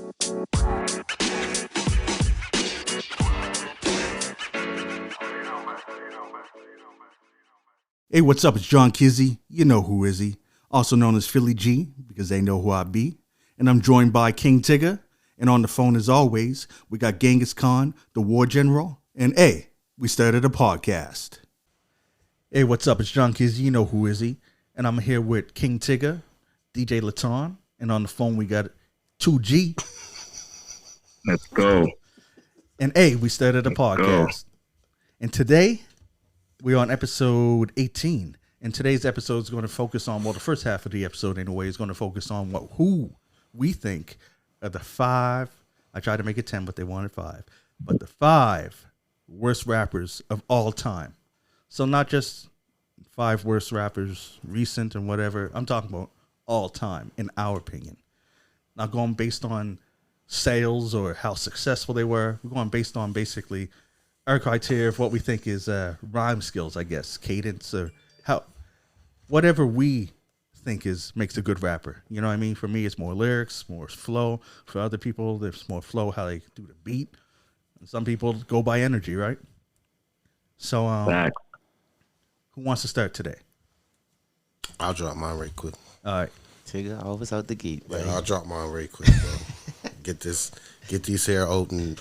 Hey, what's up? It's John Kizzy. You know who is he? Also known as Philly G, because they know who I be. And I'm joined by King Tigger. And on the phone, as always, we got Genghis Khan, the war general. And hey, we started a podcast. Hey, what's up? It's John Kizzy. You know who is he? And I'm here with King Tigger, DJ Laton. And on the phone, we got 2G. Let's go. And hey, we started a podcast. And today, we're on episode 18. And today's episode is going to focus on, well, the first half of the episode anyway, is going to focus on who we think are the 5, I tried to make it 10, but they wanted 5, but the 5 worst rappers of all time. So not just 5 worst rappers, recent and whatever. I'm talking about all time, in our opinion. Not going based on sales or how successful they were. We're going based on basically our criteria of what we think is rhyme skills, I guess, cadence, or how, whatever we think makes a good rapper. You know what I mean? For me, it's more lyrics, more flow. For other people, there's more flow, how they do the beat. And some people go by energy, right? So, who wants to start today? I'll drop mine right quick. All right. Tigger always out the gate. Yeah, I'll drop mine right quick, bro. Get these hair open.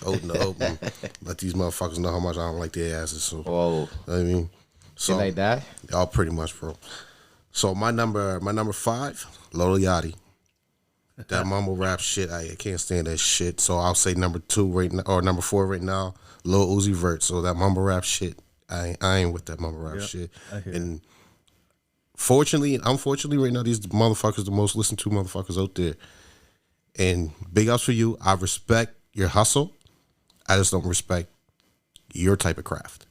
Let these motherfuckers know how much I don't like their asses. So, Whoa. you know what I mean? So, You like that? y'all pretty much, bro. So my number 5, Lil Yachty. That mumble rap shit, I can't stand that shit. So I'll say number 2 right now, or number 4 right now, Lil Uzi Vert. So that mumble rap shit, I ain't with that mumble rap shit. And unfortunately, right now, these motherfuckers the most listened to motherfuckers out there. And big ups for you. I respect your hustle. I just don't respect your type of craft.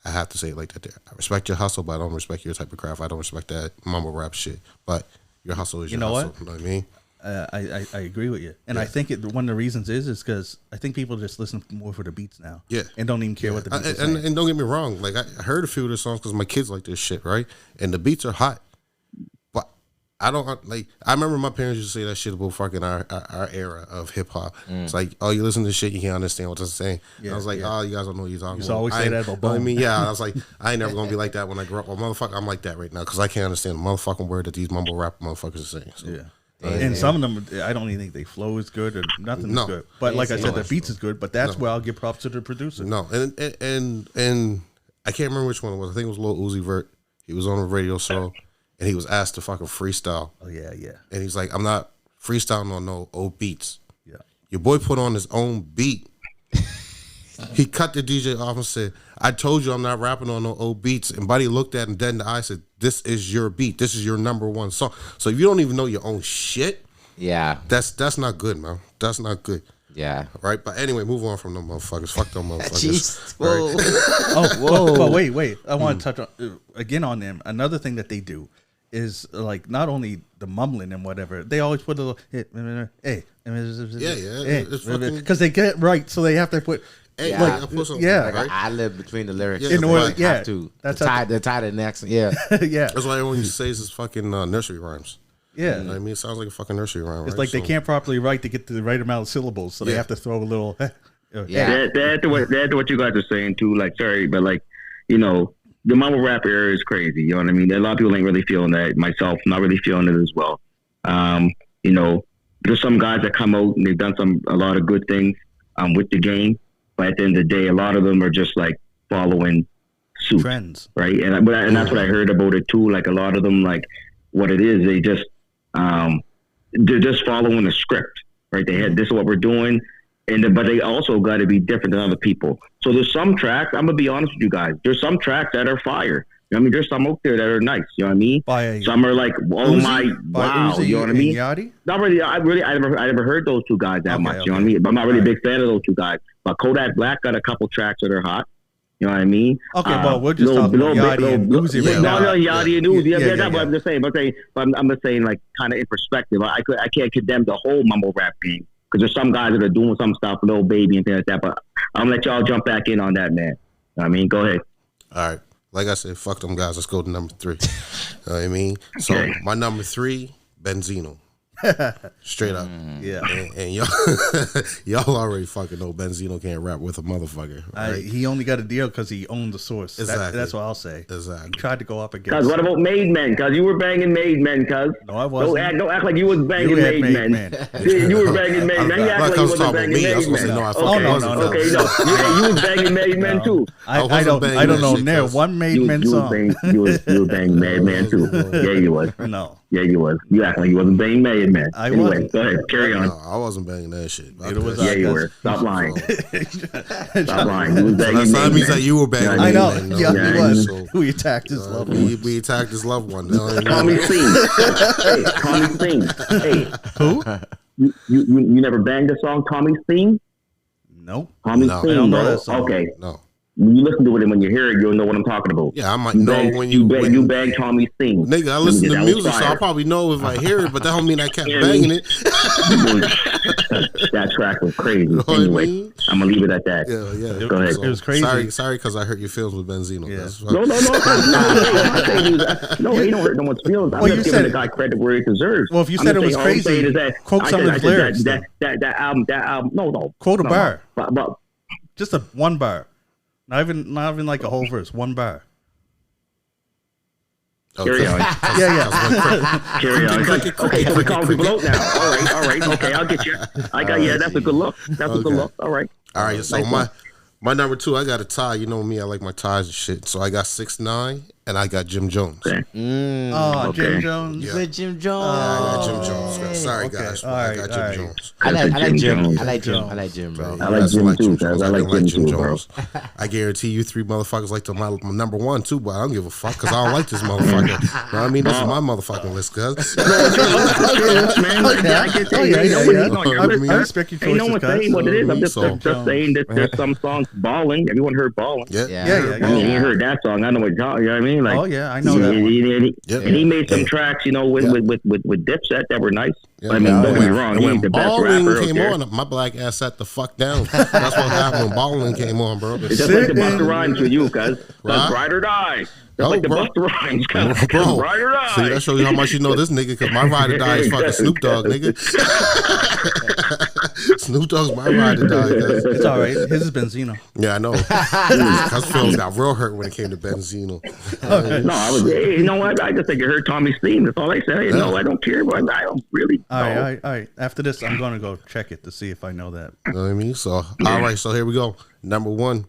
I have to say it like that there. I respect your hustle, but I don't respect your type of craft. I don't respect that mumble rap shit. But your hustle is your hustle. You know what I mean? I agree with you. And I think one of the reasons is because I think people just listen more for the beats now. Yeah. And don't even care what the beats are saying. And don't get me wrong. Like, I heard a few of their songs because my kids like this shit, right? And the beats are hot. But I don't, like, I remember my parents used to say that shit about fucking our era of hip hop. It's like, oh, you listen to shit, you can't understand what they're saying. Yeah, I was like, oh, you guys don't know what you're talking about. You always say that about Bone. I mean, yeah, I was like, I ain't never gonna be like that when I grow up. Well, motherfucker, I'm like that right now because I can't understand the motherfucking word that these mumble rap motherfuckers are saying. So. Yeah. And some of them, I don't even think they flow is good or nothing is good. But like I said, the beats is good. But that's where I'll give props to the producer. No, and I can't remember which one it was. I think it was Lil Uzi Vert. He was on a radio show, and he was asked to fucking freestyle. Oh yeah. And he's like, I'm not freestyling on no old beats. Yeah. Your boy put on his own beat. He cut the DJ off and said, I told you I'm not rapping on no old beats. And Buddy looked at him dead in the eye and said, this is your beat. This is your number 1 song. So if you don't even know your own shit, that's not good, man. That's not good. Yeah. Right? But anyway, move on from them motherfuckers. Fuck them motherfuckers. Jeez. Whoa. Right? Whoa. But wait. I want to touch on, again on them. Another thing that they do is like not only the mumbling and whatever, they always put a little, hey. Because they get it right, so they have to put... Hey, like right? An ad-lib between the lyrics. In order, Have to. They're tied to the next. Yeah. Yeah. That's why everyone used to say is fucking nursery rhymes. Yeah. You know what I mean? It sounds like a fucking nursery rhyme. It's right? like they can't properly write to get the right amount of syllables, so they have to throw a little... That's what you guys are saying too. Like, sorry, but like, you know, the mumble rap era is crazy. You know what I mean? A lot of people ain't really feeling that. Myself, not really feeling it as well. You know, there's some guys that come out and they've done a lot of good things with the game. But at the end of the day, a lot of them are just like following suit, trends, right? And that's what I heard about it too. Like a lot of them, like what it is, they just they're just following a script, right? They had this is what we're doing, but they also got to be different than other people. So there's some tracks. I'm gonna be honest with you guys. There's some tracks that are fire. I mean, there's some out there that are nice. You know what I mean? Some are like, oh my, wow. Uzi, you know what I mean? Yachty? Not really. I never heard those two guys that much. You know what I mean? But I'm not really a big fan of those two guys. But Kodak Black got a couple tracks that are hot. You know what I mean? Okay, well, we're just talking about Yachty and Uzi right now. No, Yachty and Uzi. Yeah, that's what I'm just saying. I'm just saying, like, kind of in perspective. I can't condemn the whole mumble rap game because there's some guys that are doing some stuff, Lil Baby and things like that. But I'm gonna let y'all jump back in on that, man. I mean, go ahead. All right. Like I said, fuck them guys. Let's go to number 3. You know what I mean? So my number 3, Benzino. Straight up. Yeah. And y'all, y'all already fucking know Benzino can't rap with a motherfucker. Right? He only got a deal because he owned the source. Exactly. That's what I'll say. Exactly. He tried to go up against. Cuz what about Made Men? Cuz you were banging Made Men, cuz. No, I wasn't. Don't act like you was banging had Made Made Men. Men. You were banging Made Men. You act like you wasn't banging Made I was gonna say, Men. no, I Okay, fucking wasn't. no. okay, no. You was banging Made Men too. I wasn't don't banging that know. shit, Near cuz. one Made Men You song. was banging Made Men too. Yeah, you was. No. Yeah, you was. You act like you wasn't banging Made Men. I Anyway, wasn't. go ahead. Carry on. No, I wasn't banging that shit. Neither was Yeah, you cuz- were. Stop lying. Stop lying. You was banging That's Made that means Men. that you were banging. I know. Made Men, Yeah, Yeah, he was. So, We attacked his love one. we attacked his loved one. Call me Steen. Hey, call me Steen. Hey, Who? you never banged the song Tommy Steen? No. Call me No. Steen, I don't know bro. that song. Okay. No. When you listen to it and when you hear it, you'll know what I'm talking about. Yeah, I might know when you you bang Tommy Steen. Nigga, I listen to That was music, so fire. I'll probably know if I hear it, but that don't mean I kept Yeah, banging it. That track was crazy. know what I Anyway, mean? I'm gonna leave it at that. Yeah. Go ahead. It was crazy. Sorry, because I hurt your feelings with Benzino. Yeah. That's No, I'm not saying he don't hurt no one's feelings. I'm Well, you just giving said the it. guy credit where he deserves. Well, if you I'm said just it was saying, all I'm crazy, saying is that quote I some of said- his I said lyrics, That album. No. Quote a No, bar. But Just one bar. Not even like a whole verse. One bar. carry on. Yeah. Carry on. Okay, so we're calling people out now. All right. Okay, I'll get you. That's a good look. That's a good look. All right. All right, so Nice one. my number 2, I got a tie. You know me, I like my ties and shit. So I got 6ix9ine and I got Jim Jones. Okay. Oh, Okay. Jim Jones. Yeah. With Jim Jones. I got Jim Jones. Sorry, Okay. guys. All I right, got all Jim right. Jones. I like Jim Jim. Jones. I like Jim, bro. I like Jim too, guys. I like Jim too, bro. I guarantee you 3 motherfuckers like my number 1 too, but I don't give a fuck because I don't like this motherfucker. You know what I mean? This is my motherfucking list, cuz. Man, I get that. I respect your Ain't no choices, one cuz. saying what it is. I'm just So- saying that there's some songs balling. Everyone heard balling. Yeah. Yeah. I mean, you heard that song. I know what y'all. You know what I mean? Like, Oh, yeah, I know that one. And he made some tracks, with Dipset that were nice. Yeah. I mean, don't get me And wrong. He when ain't the best Ballin' rapper out came there. on, my black ass sat the fuck down. That's what happened when Ballin' came on, bro. It's just like the Busta Rhymes with you, cuz. Right. Ride or die. Just Oh, like the bro. Busta Rhymes, cuz. Bro, Ride or die. see, that shows you how much you know this nigga, because my ride or die is fucking Snoop Dogg, nigga. Snoop Dogg's my ride or die, cuz. It's all right. His is Benzino. Yeah, I know. Cuz feelings got real hurt when it came to Benzino. No, hey, you know what? I just think you heard Tommy's theme. That's all I say. You know, I don't care, but I don't really. All right. After this, I'm going to go check it to see if I know that. You know what I mean? So, all right, so here we go. Number 1.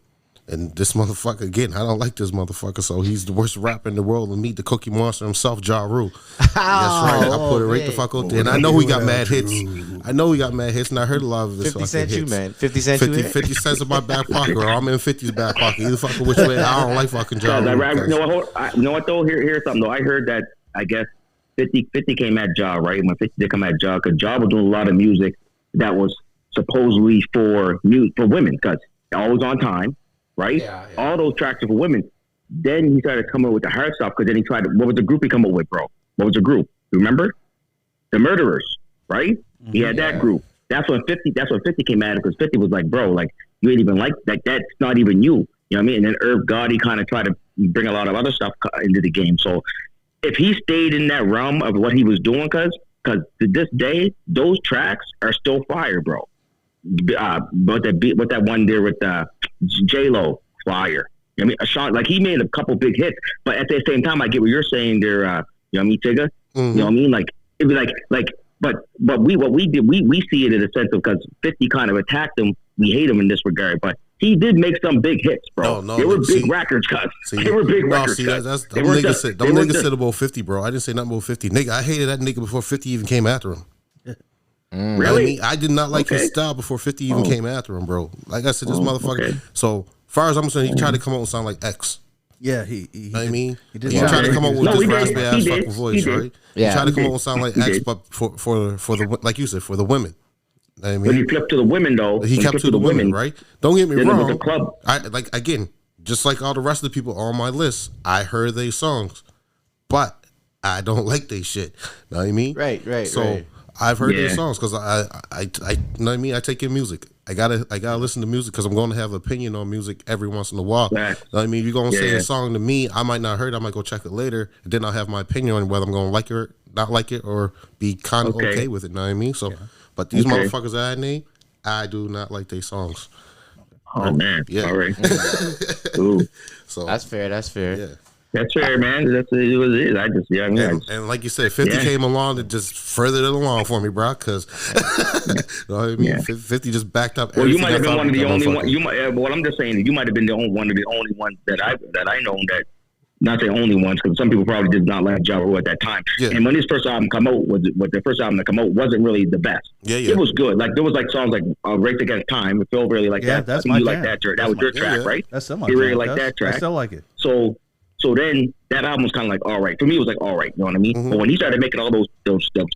And this motherfucker, again, I don't like this motherfucker, so he's the worst rapper in the world. And meet the Cookie Monster himself, Ja Rule. That's right. I put it right the fuck out there. And I know he got mad hits. And I heard a lot of his 50 fucking Cent hits. you, man. 50 Cent you. 50 cents in my back pocket, or I'm in 50's back pocket. Either fucking which way. I don't like fucking Ja Rule. You know what though? Here's something though. I heard that I guess 50 came at Ja, right? When 50 did come at Ja, because Ja was doing a lot of music that was supposedly for women, because always on time, right? Yeah. All those tracks are for women. Then he started coming with the hard stuff, because then he tried to, what was the group he come up with, bro? What was the group? Remember? The Murderers, right? He had that group. That's when 50 came at it, because 50 was like, bro, like, you ain't even like that's not even you. You know what I mean? And then Irv Gotti kind of tried to bring a lot of other stuff into the game. So if he stayed in that realm of what he was doing, because to this day, those tracks are still fire, bro. But that one there with J-Lo, fire. You know what I mean? Sean, like, he made a couple big hits, but at the same time, I get what you're saying there. You know what I mean, Tigger? Mm-hmm. You know what I mean? Like, it'd be like, but we did, we see it in a sense of, because 50 kind of attacked him. We hate him in this regard, but he did make some big hits, bro. No, they were big records, cuz. They were big records, cuz. That's them niggas said about 50, bro. I didn't say nothing about 50. Nigga, I hated that nigga before 50 even came after him. Really? I did not like his style before 50 even came after him, bro. Like I said, this motherfucker. Okay. So, far as I'm concerned, he tried to come out and sound like X. Yeah, You know what I mean? He did. He tried to come up with No, this he did. raspy ass He did. fucking voice, He did. right? Yeah. He tried to come He up and sound like did. X, but for the, like you said, for the women. You know what I When he mean? flipped to the women, though, He kept to the women, right? Don't get me then it was wrong. a club. I like, again, just like all the rest of the people on my list, I heard their songs, but I don't like their shit. Know what I mean? Right. So I've heard their Yeah. songs because I know what I mean. I take in music. I gotta listen to music because I'm going to have an opinion on music every once in a while. Right. Know what I mean, if you're gonna say Yeah. a song to me, I might not hear it. I might go check it later, and then I'll have my opinion on whether I'm gonna like it not like it or be kind of okay with it. Know what I mean? So, but these motherfuckers that I name, I do not like their songs. Oh man, yeah. All right. Ooh. So that's fair. That's fair. Yeah. That's fair, man. That's what it is. I just, yeah, I mean, and like you said, 50 came along and just furthered it along for me, bro. Because, you know what I mean? 50 just backed up. Well, you might have been one of the only ones. You might. Well, I'm just saying, you might have been one of the only ones that I know that. Not the only ones, because some people probably did not like Ja Rule at that time. Yeah. And when his first album come out, the first album that come out wasn't really the best. Yeah, yeah. It was good. Like there was like songs like "Race Against Time." It felt really like that. That's my jam. Like that. That was your track, right? That's still my you jam. really like that track. I still like it. So then that album was kind of like all right. For me, it was like all right. You know what I mean? But when he started making all those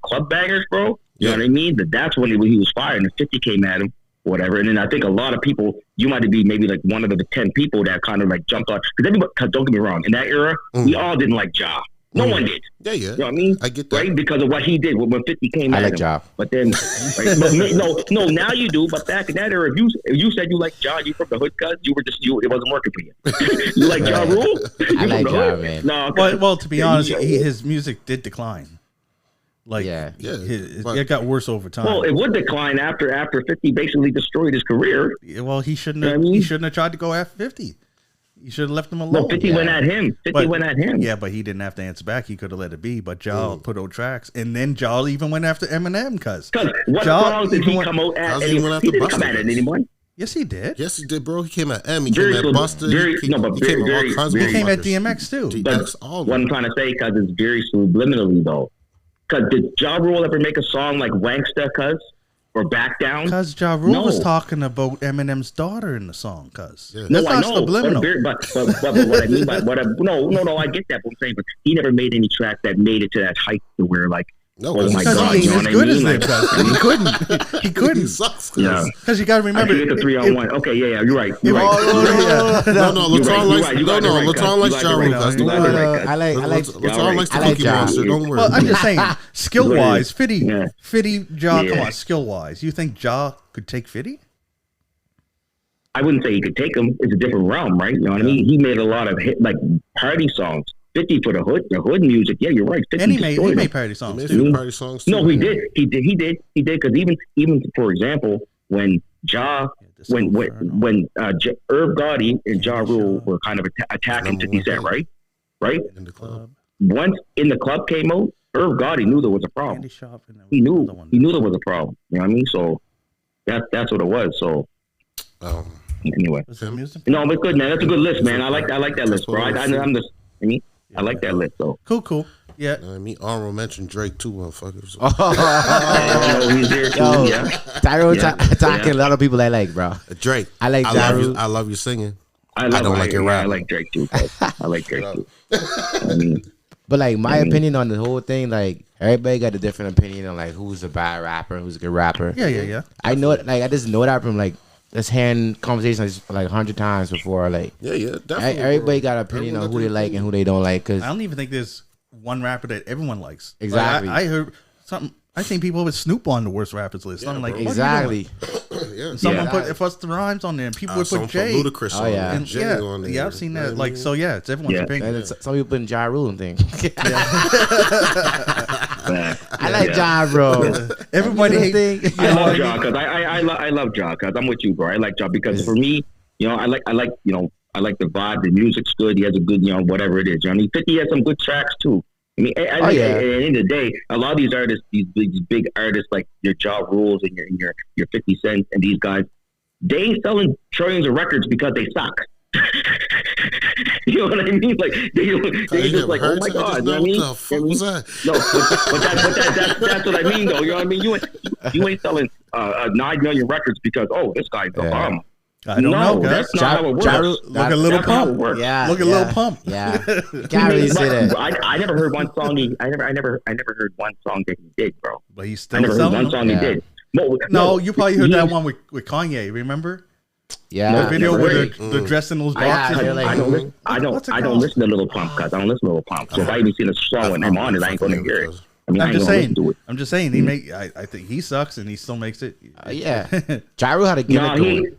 club bangers, bro, you know what I mean? That's when he was fired, and the 50 came at him. Whatever, and then I think a lot of people, you might be maybe like one of the 10 people that kind of like jumped on. Because don't get me wrong, in that era, we all didn't like Ja. No one did. Yeah, yeah. You know what I mean? I get that. Right? Because of what he did when 50 came I at like him. Ja. But then, right? But no, now you do. But back in that era, if you said you like Ja, you from the hood, cuz it wasn't working for you. You like Ja Rule? I like Ja, man. No, well, to be honest, his music did decline. Like, it got worse over time. Well, it would decline after 50 basically destroyed his career. Well, he shouldn't have. He shouldn't have tried to go after 50. He should have left him alone. No, 50 went at him. 50 went at him. Yeah, but he didn't have to answer back. He could have let it be. But Ja put out tracks, and then Ja even went after Eminem because what songs did he come out at? He didn't come at it anymore. Yes, he did. Yes, he did, bro. He came at M. He came at Busta. He came at all kinds of He came at DMX too. But what I'm trying to say, because it's very subliminally though. Because did Ja Rule ever make a song like Wanksta, cuz? Or Back Down? Because Ja Rule was talking about Eminem's daughter in the song, cuz. Yeah. No, I know. But what I mean by no, I get that. But I'm saying, but he never made any track that made it to that height to where like, oh my God, he you know ain't what as good I mean? as he couldn't. He sucks. Yeah. Because you got to remember. I get the 3-on-1. Okay, yeah, you're right. No, Laton likes Ja Rule. I like Laton likes the Cookie Monster. Don't worry. Well, I'm just saying, skill wise, Fitty, Ja, come on, skill wise. You think Ja could take Fitty? I wouldn't say he could take him. It's a different realm, right? You know what I mean? He made a lot of party songs. 50 for the hood music. Yeah, you're right. 50 and he made party songs. He made party songs too. No, he did. Because even for example, when Irv Gotti and Ja Rule were kind of attacking 50 Cent, right? In the club. Once In the Club came out, Irv Gotti knew there was a problem. He knew there was a problem. You know what I mean? So that's what it was. So anyway, no, but good, man. That's a good list, man. I like that list, bro. I like that list, though. Cool. Yeah. I mean, honorable mention Drake too, motherfuckers. He's there too. Yo, yeah. Tyro talking a lot of people I like, bro. Drake. I like Ja Rule. I love you singing. I don't like your rap. I like Drake too. I like Drake too. But like my opinion on the whole thing, like everybody got a different opinion on like who's a bad rapper, who's a good rapper. Yeah. I know it. Like I just know that from like just hearing conversations like 100 times before. Like definitely. Everybody got an opinion on who they like and who they don't like. Cause I don't even think there's one rapper that everyone likes. Exactly. Like, I heard something. I think people with Snoop on the worst rappers list. I'm like, exactly. Someone put Busta Rhymes on there, and people would put Jay. Ludacris on there. And Jay on there. Yeah, I've seen that. Like, so yeah, it's everyone's opinion. And some people putting Ja Rule and things. I like Ja, bro. Everybody hates. I love Ja because I love Ja because I'm with you, bro. I like Ja because for me, I like the vibe. The music's good. He has a good, whatever it is. You know what I mean? 50 has some good tracks too. I mean, at the end of the day, a lot of these artists, these big artists like your Ja Rules and your 50 Cent and these guys, they ain't selling trillions of records because they suck. You know what I mean? Like they just like, oh my God, you know what I mean? What the fuck was that? No, but that's what I mean, though. You know what I mean? You ain't selling 9 million records because this guy's a bum. I don't know. That's not how it works. Look at Little Pump. Yeah, look at Little Pump. Yeah, can't really say that. I never heard one song. I never heard one song that he did, bro. But he's still I never heard one song he did. No, you probably heard that one with Kanye. Remember? Yeah, the video with the dress in those boxes. I don't listen to Little Pump because I don't listen to Little Pump. So if I even see a song and I'm on it, I ain't gonna hear it. I mean, I'm just saying. I think he sucks and he still makes it. Yeah, Ja Rule had a gimmick.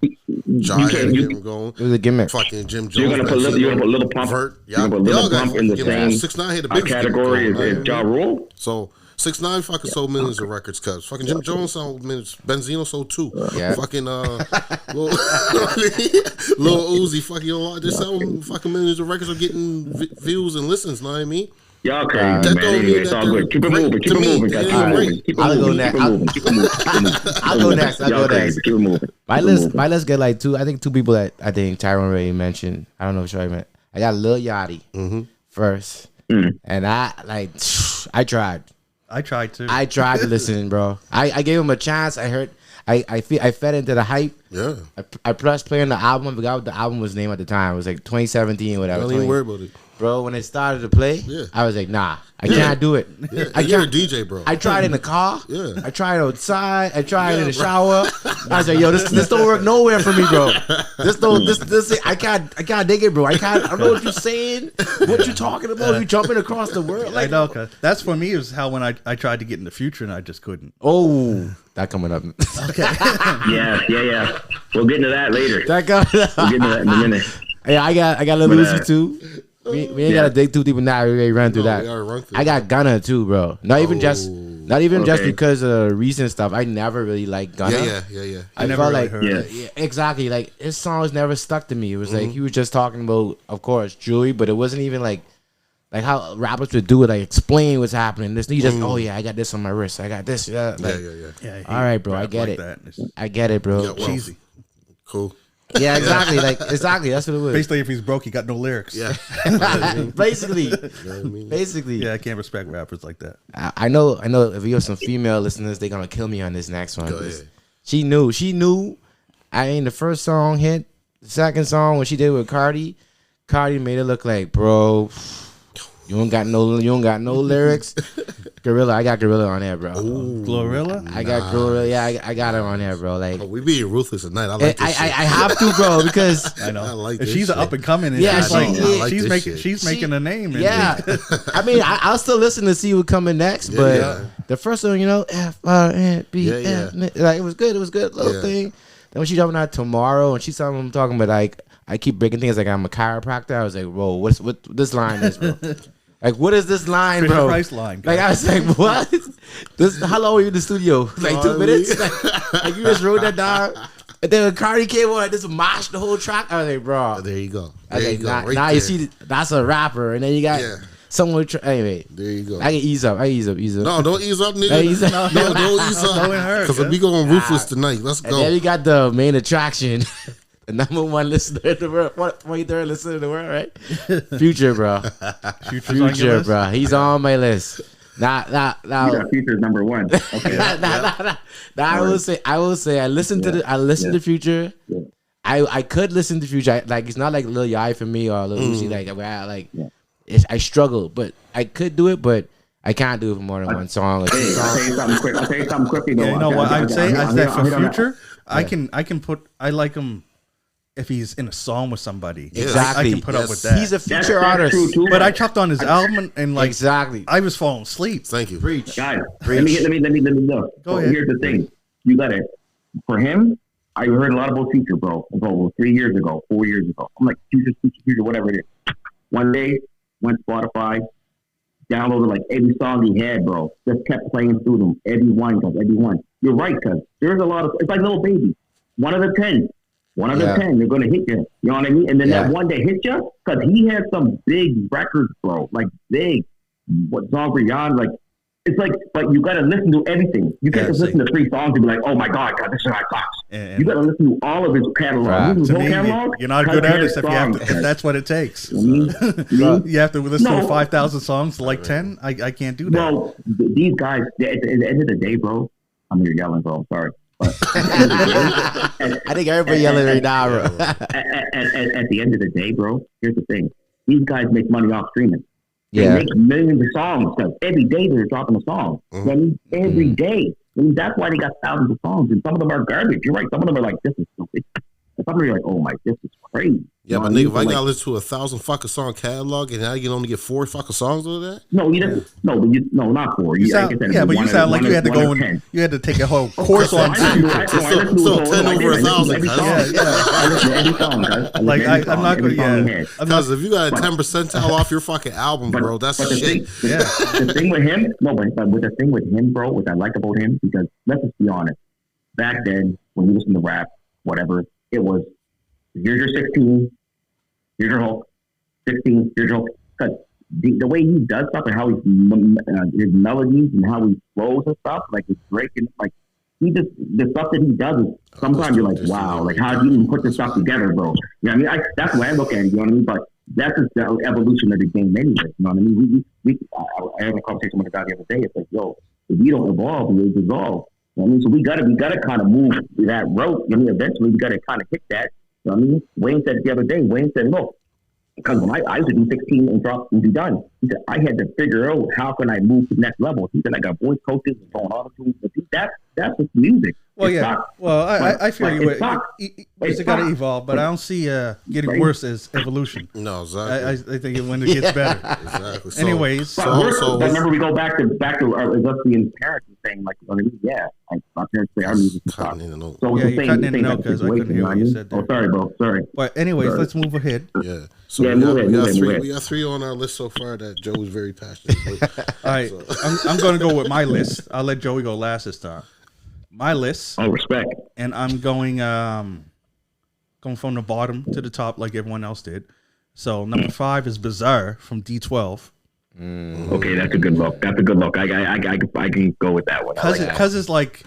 Jai had to can't. get him going. It was a gimmick. Fucking Jim So you're Jones. gonna put Little Pump. Vert. You're gonna put Little Pump in the same 6ix9ine had the biggest category gimmick as Ja Rule. So 6ix9ine fucking sold millions of records, cuz fucking Jim Jones sold millions. Benzino sold 2. Yeah. Fucking Lil Uzi fucking they're selling fucking millions of records or getting views and listens. Know what I mean? Y'all crazy, That man. don't Anyway, mean it's that all good. Keep it they're moving. Keep great it to me. moving, guys. They Keep it ain't moving. great. Keep it I'll go moving. next. Keep it moving. Keep it moving. I'll go next. I'll Y'all go crazy. next. Keep it moving. My Keep it list, moving. my list get like two. I think 2 people that I think Tyrone already mentioned. I don't know if Troy meant. I got Lil Yachty first, and I tried. I tried to. I tried to listen, bro. I gave him a chance. I heard. I fed into the hype. Yeah. I pressed play on the album. I forgot what the album was named at the time. It was like 2017 or whatever. Don't even worry about it. Bro, when it started to play, I was like, nah, I can't do it. Yeah. I You're a can't. DJ, bro. I tried in the car. Yeah. I tried outside. I tried in the shower. I was like, yo, this don't work nowhere for me, bro. This I can't dig it, bro. I don't know what you're saying. What you talking about? You jumping across the world? I know, cause that's for me is how when I tried to get in the future and I just couldn't. Oh, that coming up. Yeah. We'll get into that later. That coming up. We'll get into that in a minute. Yeah, I got Lil Uzi too. We ain't gotta dig too deep in that. We already ran through that. we gotta run through I got Gunna too, bro. Not even just Okay. because of recent stuff. I never really liked Gunna. Yeah. I never felt really like heard it. yeah, exactly. Like his songs never stuck to me. It was like he was just talking about, of course, jewelry, but it wasn't even like how rappers would do it, like explain what's happening. This he just, oh yeah, I got this on my wrist. I got this. Yeah, like, Yeah, all right, bro. I rap get like it. that. It's I get it, bro. Yeah, well, cheesy. Cool. Yeah, exactly. Exactly. That's what it was. Basically, if he's broke, he got no lyrics. Yeah. Basically. You know what I mean? Basically. Yeah, I can't respect rappers like that. I know. If you have some female listeners, they're gonna kill me on this next one. Go ahead. She knew. I mean, the first song hit. The second song when she did with Cardi made it look like, bro, you don't got no lyrics. Gorilla, I got Gorilla on there, bro. Glorilla? I got Gorilla. Yeah, I got her on there, bro. Like, We being ruthless tonight. I like this shit. I have to, bro, because I know. I like If this she's shit. an up and coming. Yeah, she's she like, is. I like she's this making shit. she's making a name. And yeah. I mean, I'll still listen to see what coming next, but yeah. the first one, F-R-N-B, Yeah. like it was good. It was good little Yeah. thing. Then when she jumping out tomorrow and she's talking about like I keep breaking things like I'm a chiropractor. I was like, whoa, what this line is, bro? Like, what is this line, Chris bro? Price line. Like, I was like, what? How long were you in the studio? Like 2 minutes? Like you just wrote that down. And then when Cardi came on, just mashed the whole track. I was like, bro. There you go. I was There like, you go. now, Right now there. you see, that's a rapper. And then you got someone. Anyway, There you go. I can ease up. No, don't ease up, nigga. I ease up. No, don't ease Go in up. her, Because cuz. we going ruthless tonight. Let's And then go. we got the main attraction. The number one listener in the world. What 23rd listener in the world, right? Future, bro. Future's on your Future, list? bro. He's on my list. Now. You got Future's number one. Okay. Now, I will say, I listened to Future. Yeah. I could listen to Future. Like, it's not like Lil Yachty for me or Lil Uzi. I struggle, but I could do it, but I can't do it for more than one song. Or two Hey, I'll songs. tell you something quick. I'll tell you something quickly. Though. Yeah, you know what I'd say? I'd say for hit on that. Future, I can put. I like him if he's in a song with somebody. Exactly. I can put up Yes. with that. He's a That's future artist. true too. but I chopped on his album and like Exactly. I was falling asleep. Thank you. Preach. Guys, let me look. Go So ahead. here's the thing. You got it. For him, I heard a lot about Future, bro. About 3 years ago, 4 years ago. I'm like, Future, whatever it is. One day, went Spotify, downloaded like every song he had, bro. Just kept playing through them. Every one. You're right, cuz there's a lot of, it's like Little Baby. 1 of the 10. 1 of the 10, they're going to hit you. You know what I mean? And then that one day hits you, because he had some big records, bro. Like big. What song for Jan? Like, it's like you got to listen to everything. You can't just listen to 3 songs and be like, oh my God, this guy sucks. And You got to listen to all of his catalog. Right. His to whole me, catalog. you're not a good artist if you have to, if that's what it takes. You have to listen to No. 5,000 songs to like 10. I can't do that. Well, these guys, at the end of the day, bro, I'm here yelling, bro. I'm sorry. But at the end of the day, I think everybody yelling right now, bro. at the end of the day, bro, here's the thing. These guys make money off streaming. They Yeah. make millions of songs. Because every day they're dropping a song. You know what I mean? Every day. I mean, that's why they got thousands of songs. And some of them are garbage. You're right. Some of them are like, this is stupid. some of you are like, oh my, this is crazy. Yeah, You know but what nigga, if mean? I So, gotta listen to 1,000 fucking song catalog and now you can only get 4 fucking songs of that? no, you didn't. No, but no, not 4. You sound, like I said, yeah, but you one sound or- like one you or- had to one go or and 10. you had to take a whole course So on I listen to- Future. I listen to So it, 10 I over did. I listen 1,000, to every cuz. song. Yeah, yeah. I listen to every song, guys. I listen Like to every I'm song, not every gonna, song he yeah. had. I'm not, Because if you got a 10 percentile off your fucking album, bro, that's but the shit. thing, the thing with him, no, but with the thing with him, bro, what I like about him, because let's just be honest. Back then, when you listen to rap, whatever, it was here's your 16, here's your hook, 16, here's your hook. Because the way he does stuff and how his melodies and how he flows and stuff, like his breaking, like he just the stuff that he does is sometimes you're like, wow, like how do you even put this stuff together, bro? You know what I mean? That's the way I look at it. You know what I mean? But that's just the evolution of the game, anyway. You know what I mean? I had a conversation with a guy the other day. It's like, yo, if you don't evolve, you dissolve. You know what I mean? So we gotta kind of move that road. I mean, eventually we gotta kind of hit that. You know what I mean? Wayne said the other day. Wayne said, look. Because when I used to do 16 and drop and be done, he said, I had to figure out how can I move to the next level. He said, I got voice coaches and going on to but that's just music. well, It's yeah. not- Well, I feel like, you. it's not- Music got to evolve, but I don't see getting Right. worse as evolution. No, I exactly. think when it gets better. Exactly. So, Anyways, so remember we go back to us being parents and saying like, you know what I mean? Yeah, my parents say our music is cutting tough. in the note. So Yeah, it's you're the cutting same in the type note of 'cause I couldn't situation, hear you what know you I said mean? there. Oh, sorry, bro. Sorry. but anyways, Sorry. let's move ahead. Yeah. So Yeah, we move it, got move three. it. We got 3 on our list so far that Joe is very passionate about. All right, I'm going to go with my list. I'll let Joey go last this time. My list, Oh, respect. and I'm going from the bottom to the top like everyone else did. So number 5 is Bizarre from D12. Okay, that's a good look. That's a good look. I can go with that one. I like that. Because it's like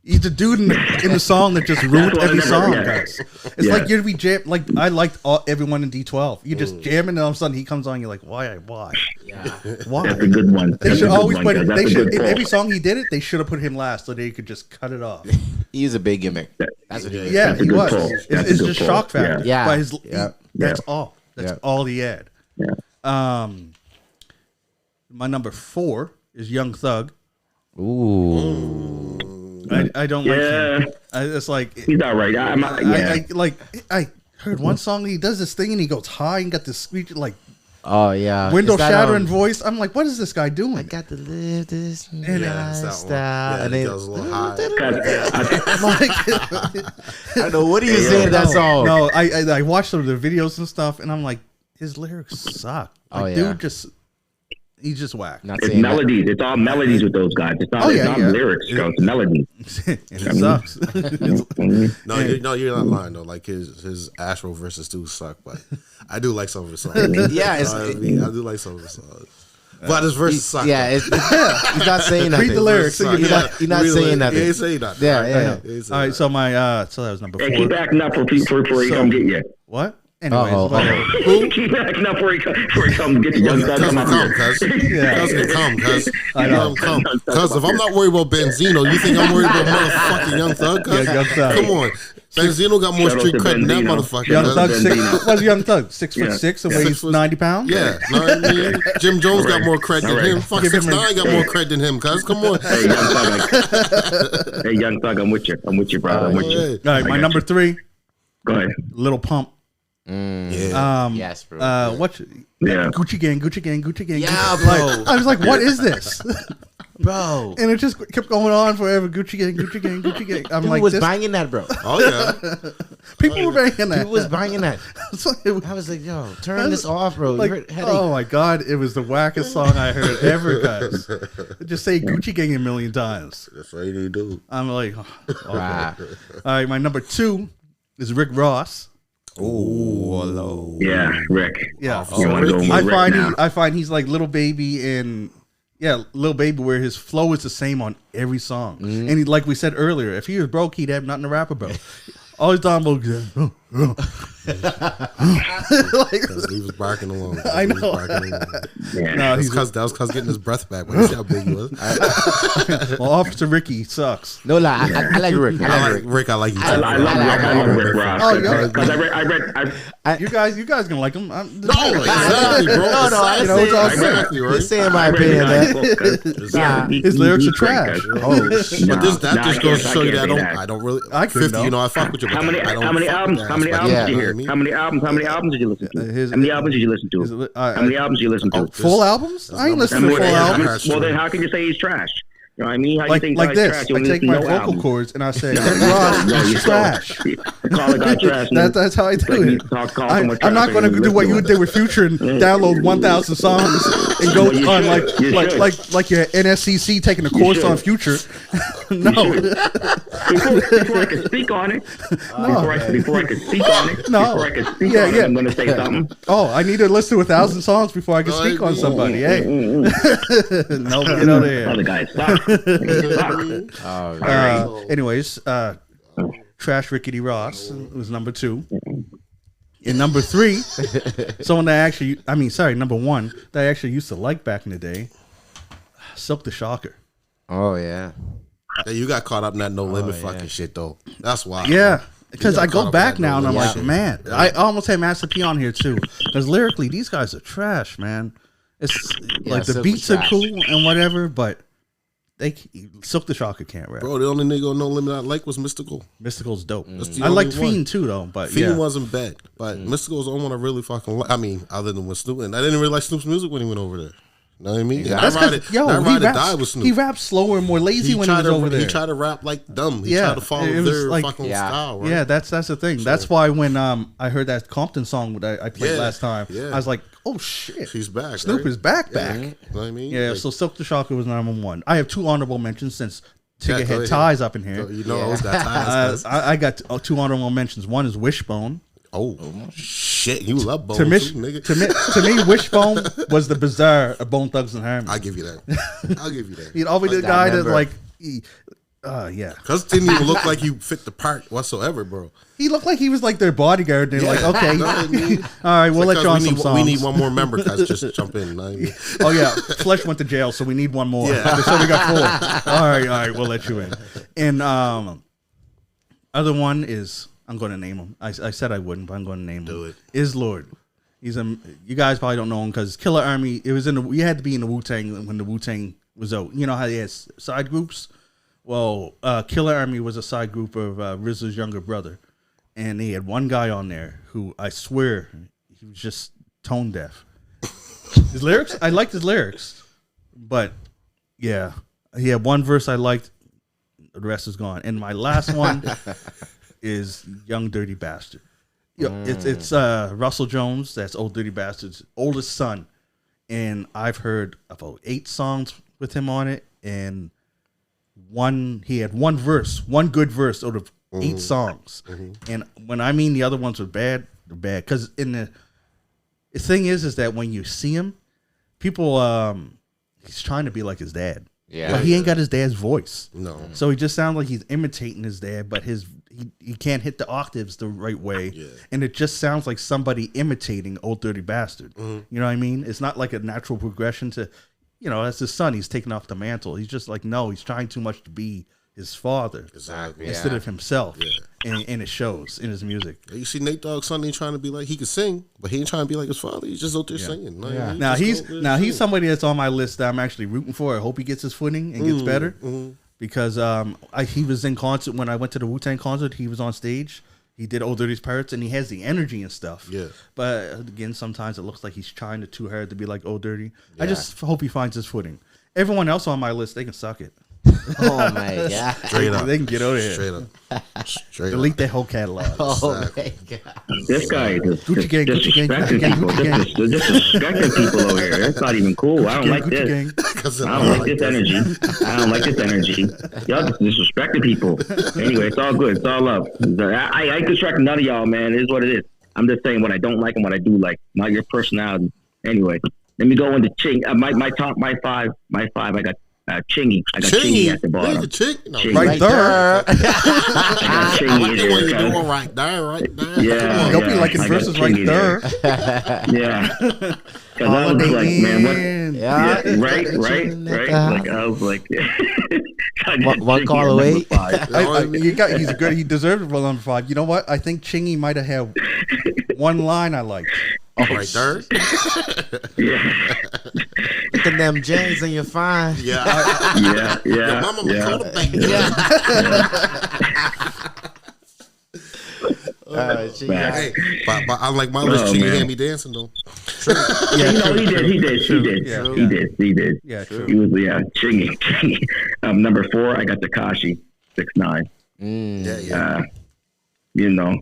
he's the dude in the song that just ruined That's what I every never- song, yeah. guys. It's Yeah. like you'd be jam like I liked everyone in D12. You just jamming, and all of a sudden he comes on. You're like, why? Yeah. Why? That's a good one. They That's a should good always one, put. guys. That's They a should good in call. every song he did it. They should have put him last so they could just cut it off. He's a big gimmick. That's what he is. Yeah, That's a he good was. call. It's That's a good just call. shock factor. Yeah. But his, Yeah. that's Yeah. all. That's Yeah. all he had. Yeah. My number 4 is Young Thug. Ooh. I don't like Yeah. him. It's like He's all right. I heard one song he does this thing and he goes high and got this screech like Oh yeah. window Is that, shattering voice. I'm like, what is this guy I doing? got to live this Yeah, it's that one. lifestyle. Yeah, And it then, goes a little high. Like, I know. What do you say to that song? no, I watched some of the videos and stuff, and I'm like, his lyrics suck. Like, Oh, yeah. dude, he's just whack. Not It's saying that. melodies. It's all melodies with those guys. It's not, Oh, yeah, it's not yeah. lyrics, bro. It's melodies. And it sucks. No, you're not lying though. Like his Astro verses do suck, but I do like some of his songs. Yeah, You know what I mean? I do like some of his songs. But his verses suck. Yeah, though. he's not saying nothing. Read the lyrics. So Suck. you're Yeah, you're not really, saying nothing. He ain't saying nothing. Yeah, Right? yeah. He ain't saying All right, nothing. so my so that was number Hey, 4. keep acting up before he come get you. What? Anyways, Uh-oh. whatever. Keep acting up before he come get you. Young Thug, Cuz come can out come, here. cuz. Yeah. Cuz can come, cuz. I know. Come. Cuz if I'm not worried about Benzino, you think I'm worried about motherfucking Young Thug? Cuz? Yeah, Young Thug. Come on. Benzino got more Shout out street to cred than that Benzino. motherfucker. Young cuz. Thug, Benzino. what's Young Thug? 6'6" and Yeah. weighs 6 foot- 90 pounds. Yeah, know what I mean? Jim Jones got Alright. more cred than Alright. him. Fuck, Give him 6'9" got more cred than him, cuz. Come on. Hey, Young Thug. Hey, Young Thug, I'm with you. I'm with you, brother. I'm with you. Hey. All right, my got number 3, Go ahead. Little Pump. Yeah. Yes, bro. What? Yeah. Gucci Gang, Gucci Gang, Gucci Gang. Yeah, Gucci- bro. Like, I was like, what is this? Bro. And it just kept going on forever. Gucci Gang, Gucci Gang, Gucci Gang. I'm People like, was this, banging that, bro. Oh, yeah. people were banging that. People was banging that. So it was I was like, yo, turn this off, bro. like, You're headache. oh my god, it was the wackest song I heard ever, guys. Just say Gucci Gang a million times. That's what he do. I'm like, oh, okay. Wow. All right, my number 2 is Rick Ross. Oh, hello. Yeah, Rick. Yeah, You want to go with Rick now? I find he's like Little Baby and Little Baby, where his flow is the same on every song. And he, like we said earlier, if he was broke, he'd have nothing to rap about. All he's talking about, Like, He was barking along. I know. Yeah. no, he's That was cuz getting his breath back. But you see how big he was. well, Officer Ricky sucks. No lie, I like Rick. I like Rick. I like you. I love Rick Ross. Oh, yeah. Because I You guys gonna like him. No, exactly, bro. I You know, it's all exactly, right? Just saying my opinion, man. His lyrics are trash. But that just goes to show you that I don't really. I couldn't 50, you know, I fuck with you. How many albums? How many albums did you hear? How many albums did you listen to? How many albums did you listen to? How many albums did you listen to? Full albums? I ain't listening to full albums. Well, then how can you say he's trash? You know what I mean? How Like, you think like he's this, trash? I take my vocal cords and I say, Ross, he's trash. Call a guy trash. That's how I do it. I'm not going to do what you did with Future and download 1,000 songs and go on like your NSCC taking a course on Future. No. Before I can speak on it. Before I can speak on it. No. Before I can speak on it, I'm going to say something. Oh, I need to listen to 1,000 songs before I can speak on somebody. Hey. No, get out of here. Other guys suck. Anyways, Trash Rickety Ross was number 2. And number 3, someone that actually, number 1 that I actually used to like back in the day, Silk the Shocker. Oh yeah. Hey, you got caught up in that No Limit fucking shit though. That's why. Yeah. Because I go back that now and I'm No like, Limit man, I almost had Master P on here too. Because lyrically, these guys are trash, man. It's like the Silk beats was are trash. cool and whatever, but Silk the Shocker can't rap. Bro, the only nigga on No Limit I like was Mystical. Mystical's dope. That's the I liked only one. Fiend too, though. But Fiend yeah, wasn't bad, but Mystical's the only one I really fucking like. I mean, other than with Snoop, and I didn't really like Snoop's music when he went over there. You know what I mean? Yeah. And That's I ride 'cause, it. I ride it die with Snoop. he raps slower and more lazy when he was over there. He tried to rap like dumb. He Yeah, tried to follow it was their like- fucking Yeah. style. Right? Yeah, that's the thing. That's why when I heard that Compton song that I played Yeah, last time, yeah. I was like, oh shit, He's back. Snoop right? is back. You know what I mean? Yeah, Like, so Silk the Shocker was number 1. I have 2 honorable mentions since Tigger go had ahead. ties up in here. you know, those got ties. I got 2 honorable mentions. One is Wishbone. Oh shit! You love Bone To me, too, nigga. to me, Wishbone was the Bizarre of Bone Thugs and Harmony. I'll give you that. I'll give you that. He'd always the that guy that member. like, yeah. Cause it didn't even look like he fit the part whatsoever, bro. He looked like he was like their bodyguard. They're like, okay, Know what I mean? all right, we'll let Because you on we some need, songs. We need one more member, cuz just jump in. Know what I mean? Oh yeah, Flesh went to jail, so we need one more. So we got 4. All right, we'll let you in. And other one is I'm going to name him. I said I wouldn't, but I'm going to name him. Do it. Is Lord. He's you guys probably don't know him because Killer Army. It was you had to be in the Wu-Tang when the Wu-Tang was out. You know how he has side groups. Well, Killer Army was a side group of RZA's younger brother, and he had one guy on there who I swear he was just tone deaf. His lyrics, I liked his lyrics, but yeah, he had one verse I liked. The rest is gone. And my last one is Young Dirty Bastard. It's Russell Jones. That's Old Dirty Bastard's oldest son, and I've heard about 8 songs with him on it, and he had one good verse out of 8 songs. And when I mean the other ones were bad, they're bad. Because the thing is that when you see him, people he's trying to be like his dad. Yeah. But he ain't got his dad's voice. No. So he just sounds like he's imitating his dad, but he can't hit the octaves the right way. Yeah. And it just sounds like somebody imitating Old Dirty Bastard. You know what I mean? It's not like a natural progression to, that's his son. He's taking off the mantle. He's just like, no, he's trying too much to be his father Exactly. instead of himself. And it shows in his music. You see Nate Dogg's son ain't trying to be like, he could sing, but he ain't trying to be like his father. He's just out there singing. Like, Yeah. Now just out there he's singing. somebody that's on my list that I'm actually rooting for. I hope he gets his footing and gets better because he was in concert when I went to the Wu-Tang concert. He was on stage. He did Old Dirty's Pirates, and he has the energy and stuff. Yeah. But again, sometimes it looks like he's trying too hard to be like Old Dirty. I just hope he finds his footing. Everyone else on my list, they can suck it. Oh my god. Straight up. They can get out of here. Straight up. Straight Delete up. their whole catalog. Oh my god. This guy is Gucci gang, Gucci gang, disrespecting Gucci gang, people. Gucci gang. Disrespecting people over here. That's not even cool. I don't like Gucci this. gang. I don't like this energy. I don't like this energy. Y'all just disrespecting people. Anyway, it's all good. It's all love. I ain't disrespecting none of y'all, man. It is what it is. I'm just saying what I don't like and what I do like. Not your personality. Anyway, let me go into ching. My five. I Chingy. I got Chingy at the bottom. Chingy. Right there. I got Chingy What there. you doing right there? Yeah. Don't be liking verses right there. Yeah. Because I was like, man, what? Yeah. Right. Like I was like, One call away. He's good. He deserves it for number 5. You know what? I think Chingy might have had one line I liked. Right there. Yeah. Look at them J's and you're fine. Yeah. Your mama called a baby. Hey, but unlike my list, Chingy had me dancing though. Yeah, no, he did. Yeah, true. He was Chingy. Number 4, I got Tekashi 6ix9ine. Yeah. You know,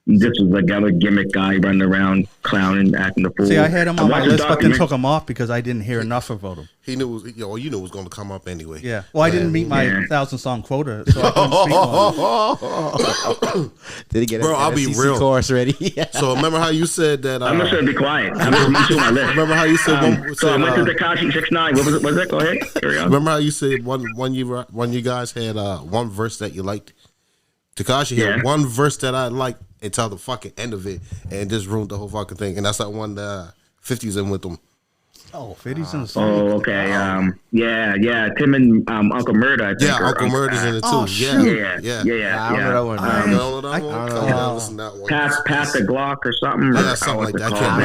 this was like other gimmick guy running around clowning, acting the fool. See, I had him on my watched the list, but then documentary. took him off because I didn't hear enough about him. He knew you knew it was going to come up anyway. Yeah. Well, I didn't meet my 1,000-song quota, so I couldn't speak on it. Did he get Bro, I'll be real. Course ready? So remember how you said that? I'm just gonna be quiet. I'm gonna to my list. Remember how you said? So I went to Tekashi 6ix9ine. What was that? Go ahead. Carry on. Remember how you said one you guys had one verse that you liked? Tekashi had one verse that I liked until the fucking end of it, and just ruined the whole fucking thing. And that's that one 50's in with them. Oh, 50's in the song. Oh, okay. Yeah. Tim and Uncle Murda, I think. Yeah, Uncle Murda's in it too. Oh, yeah. I don't know that one. I don't know that one. I Come on, listen to that one. Pass the Glock or something. Yeah, something like that. I can't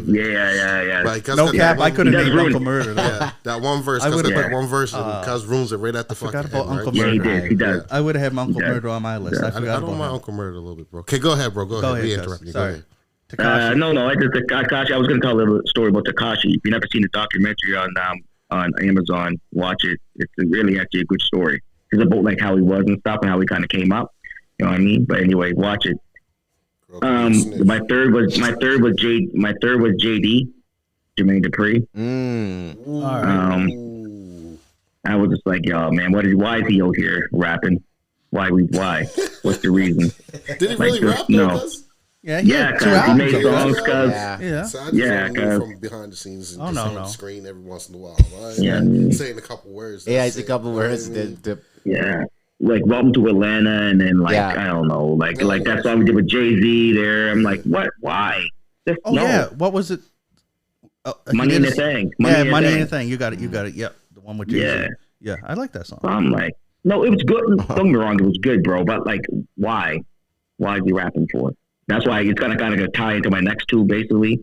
remember. Yeah. Like, No cap, I could have named ruined Uncle Murda. Yeah, that one verse. I Cause would've- that one verse, cause ruins it right at the fucking forgot about end, Uncle right? Yeah, he Murda. did. He does. I would have had my Uncle Murda on my list. I I forgot don't about mind him. Uncle Murda a little bit, bro. Okay, go ahead, bro. Go ahead. We Cuz. interrupted you. Go Sorry. ahead. Tekashi. No. I just Tekashi. I was going to tell a little story about Tekashi. If you've never seen the documentary on Amazon, watch it. It's really actually a good story. It's about like how he was and stuff and how he kind of came up. You know what I mean? But anyway, watch it. My third was JD, Jermaine Dupri. All right. I was just like, yo, man, why is he out here rapping? Why? What's the reason? Did he really rap though? No. Cuz? Yeah, he had 2 'cause he albums. made songs, cuz. Yeah. So I just Yeah, knew from behind the scenes and just on the screen every once in a while. Right? Yeah. Saying a couple words. Yeah, that's it's a it. couple words. Yeah. Like Welcome to Atlanta, and then like Yeah. I don't know, like that song we did with Jay-Z there. I'm like, what? Why? Just, Oh, yeah. What was it? Money in the Thing. Money in the Thing. You got it. Yep. The one with Jay-Z. Yeah, I like that song. I'm like, no, it was good. Don't get me wrong, it was good, bro. But like, why? Why is he rapping for? That's why it's gonna kind of tie into my next 2, basically.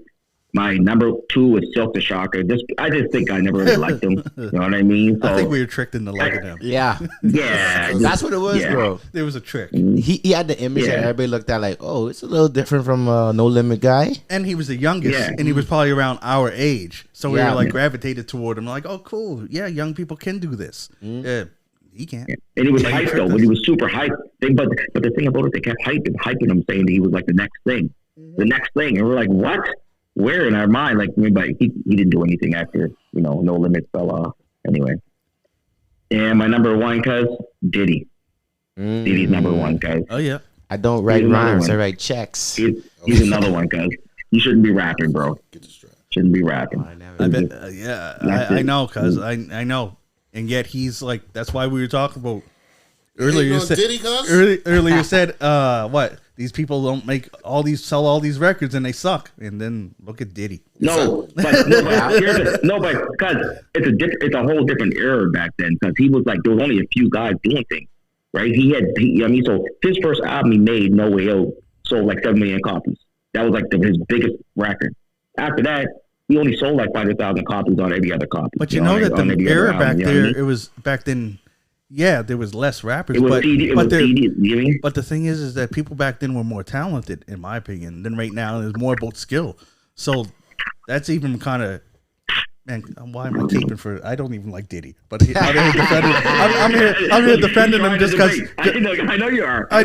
My number 2 was Silk the Shocker. I just think I never really liked him. You know what I mean? So, I think we were tricked into liking him. Yeah. yeah, That's what it was, bro. There was a trick. He had the image that everybody looked at like, oh, it's a little different from No Limit guy. And he was the youngest, and he was probably around our age. So we were like gravitated toward him, like, oh, cool. Yeah, young people can do this. Yeah, he can't. And he was hyped though, but he was super hyped. But the thing about it, they kept hyping him, saying that he was like the next thing. And we're like, what? Where in our mind? Like, but he didn't do anything after, No Limit fell off. Anyway. And my number 1, cuz, Diddy. Diddy's number 1, cuz. Oh, yeah. I don't write rhymes, I write checks. He's another one, cuz. You shouldn't be rapping, bro. Shouldn't be rapping. I bet, I know, cuz. I know. And yet he's like, that's why we were talking about earlier. You said, Diddy, cuz? earlier you said, what? These people don't sell all these records and they suck. And then look at Diddy. No, but because it's a whole different era back then. Because he was like, there was only a few guys doing things, right? So his first album he made, No Way Out, sold like 7 million copies. That was like his biggest record. After that, he only sold like 500,000 copies on every other copy. But you know that the era back there, it was back then. Yeah, there was less rappers, but the thing is that people back then were more talented, in my opinion, than right now. There's more about skill, so that's even kind of. Man, why am I caping for? I don't even like Diddy, but I'm here defending him just because. I know you are. I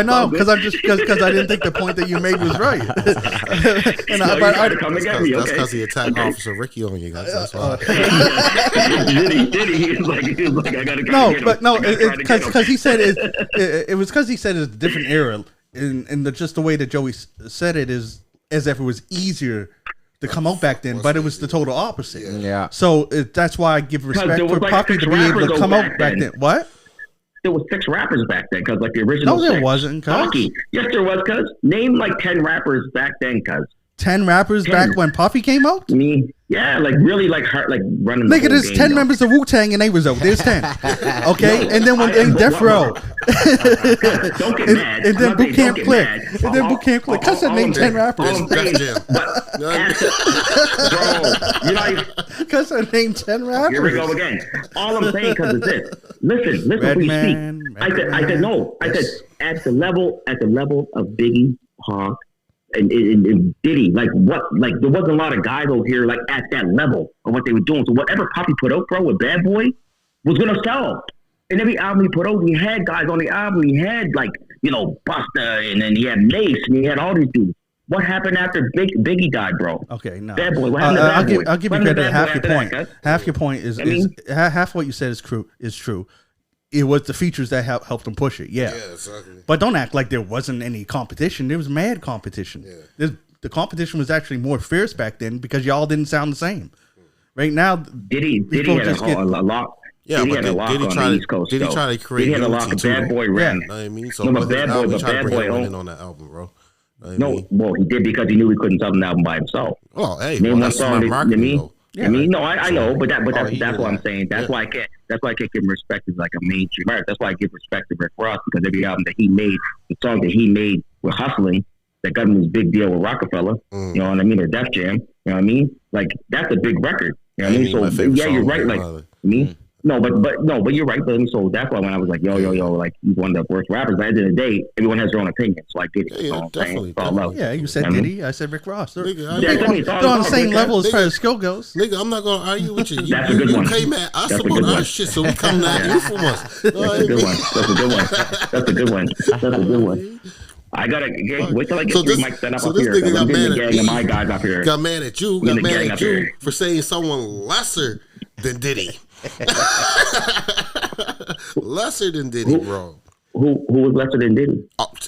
know, because because I didn't think the point that you made was right. That's because he attacked Officer Ricky on you guys. That's why. Diddy, he was like, I gotta. Because he said it was because he said it's a different era, and just the way that Joey said it is as if it was easier to come out back then, but it was the total opposite. Yeah. So that's why I give respect there for was like Puffy 6 to be able rappers to come back out back then. What? There was 6 rappers back then, cuz like the original. No, there 6. wasn't, cuz. Hockey. Yes, there was, cuz. Name like 10 rappers back then, cuz. 10 rappers 10. back when Puffy came out? I mean, yeah, like really like hard, like running. Nigga, the there's 10 though. members of Wu-Tang and they was out. There's 10. Okay? And then when Death Row. Don't get mad. And then I'm Boot saying, Camp don't get Click. mad. And then Boot Camp Click. Cuz I named 10 rappers. All I'm saying, Def Jam. but, You know what I mean? bro, you know, Cuz I named 10 rappers. here we go again. All I'm saying, cuz is this. Listen, before you Redman, speak. I said no. I said at the level of Biggie, Pac, and Diddy, like what? Like there wasn't a lot of guys over here like at that level of what they were doing. So whatever Poppy put out, bro, with Bad Boy was gonna sell. And every album he put out, he had guys on the album. He had like Busta, and then he had Mace, and he had all these dudes. What happened after Biggie died, bro? Okay, no. Bad Boy. What happened to Bad Boy? I'll give you What happened credit. to Bad Half Boy your after point. that, guys? Half your point is half what you said is true. It was the features that helped them push it. Yeah. Yeah, exactly. But don't act like there wasn't any competition. There was mad competition. Yeah. The competition was actually more fierce back then because y'all didn't sound the same. Right now, Diddy people had just a get- lot. Yeah, Diddy but had a lock on the East Coast. did he though. try to create Diddy had a unity lock of too, Bad though? Boy You ran. know what I mean? So No, but with his Bad Boy- album, he but tried to Bad bring Boy everyone own- in on that album, bro. You know what I No, mean? well, he did because he knew he couldn't sell an album by himself. Oh, hey, Name well, one that's song. smart You marketing, though. Yeah. I mean, no, I know, but that's he what knew I'm that. saying. That's Yeah. why I can't give him respect as like a mainstream artist. That's why I give respect to Rick Ross because every album that he made, the song that he made with Hustling, that got him this big deal with Rockefeller. You know what I mean? Or Def Jam. You know what I mean? Like that's a big record. You know what I mean? my So favorite yeah, you're song, right. Like Mother. me. No, but you're right. But so that's why when I was like, yo, like he's one of the worst rappers. But at the end of the day, everyone has their own opinion. So I get it. Yeah, You know what I'm saying? definitely, It's all definitely. love. yeah, you said I mean- Diddy. I said Rick Ross. They're, Nigga, I Yeah, ain't- tell me, it's all they're on the about same Rick level Ross. as far as skill goes. Nigga, I'm not gonna argue with you. That's a good one. You came at us That's a about good our one. shit, so we come at you for once. You know what That's I a good mean? one. That's a good one. That's a good one. That's a good one. I gotta wait till I get So 3 this- mics set up so up this here. nigga 'Cause got I'm getting mad the at gang of me. my guys up here. Got mad at you. We in Got the mad gang at up you here. for saying someone lesser than Diddy. Lesser than Diddy, bro. Who was lesser than Diddy?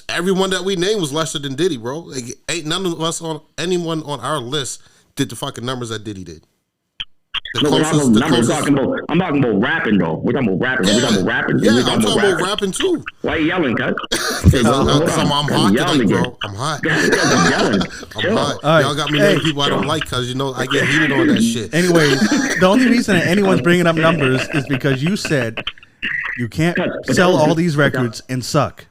Everyone that we named was lesser than Diddy, bro. Like, ain't none of us on anyone on our list did the fucking numbers that Diddy did. The No, closest, I'm talking about rapping though. We're talking about rapping. We're talking about rapping. Yeah, We're I'm talking about rapping too. Why you yelling, cuz? Because I'm hot yelling tonight, again. bro. I'm hot. I'm yelling. I'm Chill. hot. right. Y'all got me naming people I don't like because, you know, I get heated on that shit. Anyways, the only reason that anyone's bringing up numbers is because you said you can't But sell that was- all these records and suck.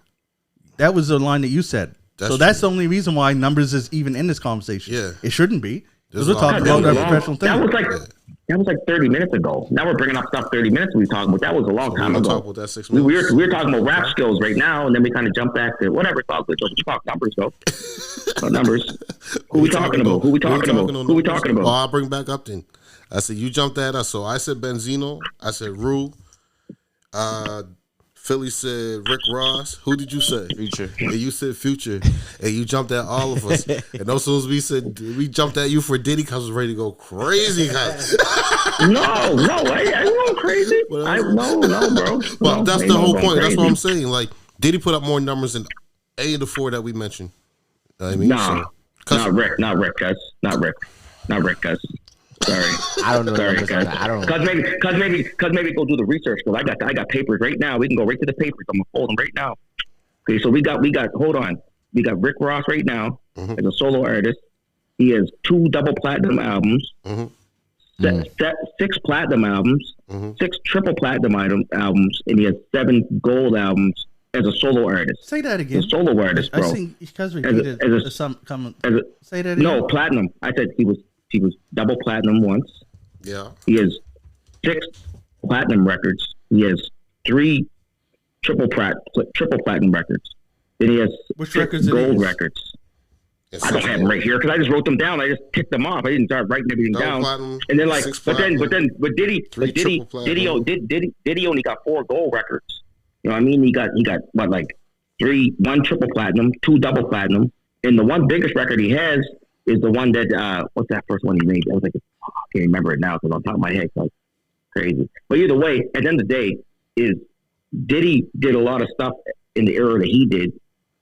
That was the line that you said. That's So that's true. the only reason why numbers is even in this conversation. Yeah. It shouldn't be. Because There's we're a lot talking of- about That a was professional thing. That was like 30 minutes ago. Now we're bringing up stuff 30 minutes we talking about. That was a long We're time gonna ago. talk about that 6 We minutes. were talking about rap skills right now, and then we kind of jump back to whatever. Talk with we talk numbers though. About numbers. Who we talking about? Who we talking about? on Who we numbers? talking Well, about? I'll bring back up then. I said you jumped that up. So I said Benzino. I said Rue. Philly said Rick Ross. Who did you say? Future. And you said Future. And you jumped at all of us. And as soon as we jumped at you for Diddy because I was ready to go crazy. No, I going crazy. Well, No, bro. Well, No, that's ain't the no whole going point. That's crazy. what I'm saying. Like, Diddy put up more numbers than any of the 4 that we mentioned. You know what I mean? Nah, So, not Rick, cuz. Not Rick, cuz. Sorry. I don't know. Sorry, numbers guys. on that. I don't. Cause maybe go do the research. Cause I got papers right now. We can go right to the papers. I'm gonna fold them right now. Okay, so we got. Hold on. We got Rick Ross right now as a solo artist. He has 2 double platinum albums, 6 platinum albums, 6 triple platinum albums, and he has 7 gold albums as a solo artist. Say that again. A solo artist, I bro. think because repeated say that again. No, platinum. I said he was double platinum once. yeah. He has 6 platinum records. He has 3 triple platinum records. Then he has Which 6 records are gold these? records. I don't have them right here because I just wrote them down. I just ticked them off. I didn't start writing everything Double down. platinum, And then 6 platinum, but three triple platinum. Diddy only got 4 gold records. You know what I mean? He got what, like 1 triple platinum, 2 double platinum, and the one biggest record he has is the one that what's that first one he made? I was like, I can't remember it now because on top of my head, so it's crazy. But either way, at the end of the day, is Diddy did a lot of stuff in the era that he did,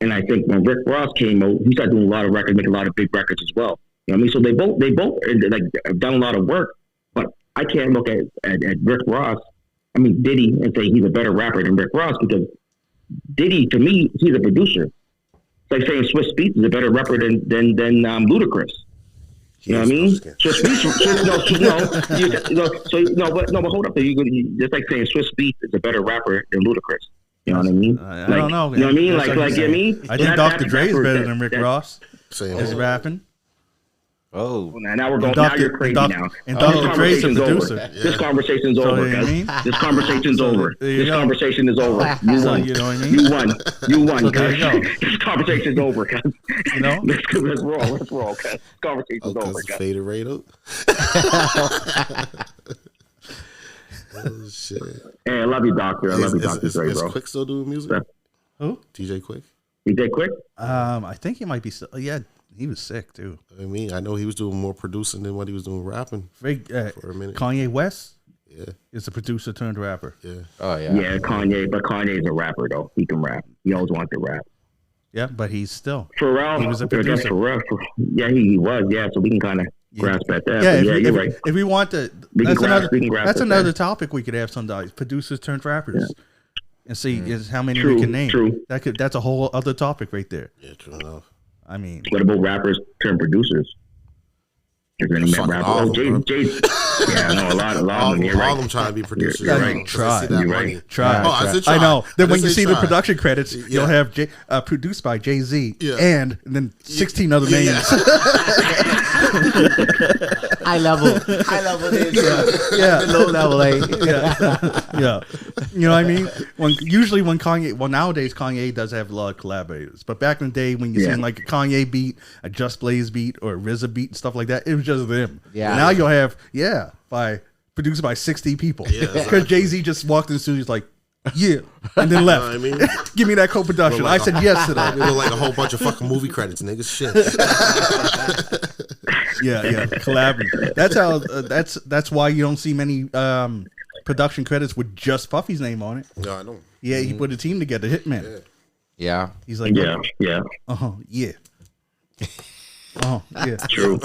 and I think when Rick Ross came out, he started doing a lot of records, making a lot of big records as well. You know what I mean? So they both like have done a lot of work, but I can't look at Rick Ross. I mean Diddy and say he's a better rapper than Rick Ross because Diddy to me he's a producer. It's like saying Swiss Beats is a better rapper than Ludacris. You know what I mean? Swiss Beats, but hold up. You just like saying Swiss Beats is a better rapper than Ludacris. You know what I mean? I don't know. You know what I mean? Like you know what I mean? I think Dr. Dre is better than Rick Ross. Is rapping. Oh, now we're going. Now you're crazy now. And Dr. Dre's a producer. Yeah. This conversation's over. You know this conversation's over. This conversation is over. You won. You know what I mean? You won. So there you go. This conversation's over, cuz. You know? Let's roll, cuz. This conversation's over, cuz. Faded right up. Oh shit. Hey, I love you, Doctor. I love you, Dr. Dre, bro. Is Quick still doing music? Who? DJ Quick. DJ Quick? I think he might be still. Yeah, he was sick too. I mean, I know he was doing more producing than what he was doing rapping for a minute. Kanye West. Yeah, is a producer turned rapper. Yeah. Oh yeah. Yeah, Kanye, but Kanye's a rapper though. He can rap. He always wanted to rap. Yeah, but he's still. Pharrell, he was a producer. Yeah, he was. Yeah, so we can kind of grasp at that. Yeah, you're right. If we want to, that's another topic we could have sometimes. Producers turned rappers, and see is how many we can name. True. That's a whole other topic right there. Yeah, true enough. I mean, what about rappers turned producers? Is there any rappers? Oh, Jay. Yeah, I know a lot of them. All of them trying to be producers. You're right. Try. Try. Oh, I said try. I know. Then when you see the production credits, you'll have produced by Jay-Z and then 16 other names. High level names. Yeah. Low level, Yeah. You know what I mean? Usually when Kanye, nowadays Kanye does have a lot of collaborators, but back in the day when you seen like a Kanye beat, a Just Blaze beat, or a RZA beat and stuff like that, it was just them. Yeah. Now you'll have produced by 60 people. Because Jay-Z just walked in the studio, he's like, yeah, and then left. You know what I mean? Give me that co-production. Like I said yes to that. It was like a whole bunch of fucking movie credits, niggas. Shit. Yeah, collabing. That's how. That's why you don't see many production credits with just Puffy's name on it. Yeah, I know. Yeah, he put a team together, Hitman. Yeah. He's like, yeah. Yeah. True.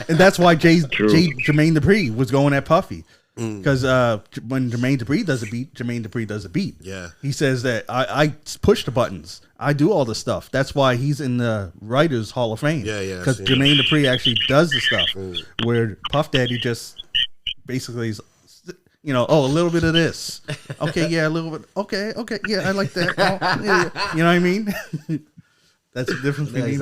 And that's why Jermaine Dupri was going at Puffy. Because when Jermaine Dupri does a beat. Yeah. He says that I push the buttons. I do all the stuff. That's why he's in the Writers Hall of Fame. Yeah. Because Jermaine Dupri actually does the stuff. Where Puff Daddy just basically is, a little bit of this. Okay, yeah, a little bit. Okay, yeah, I like that. Oh, yeah. You know what I mean? That's the difference between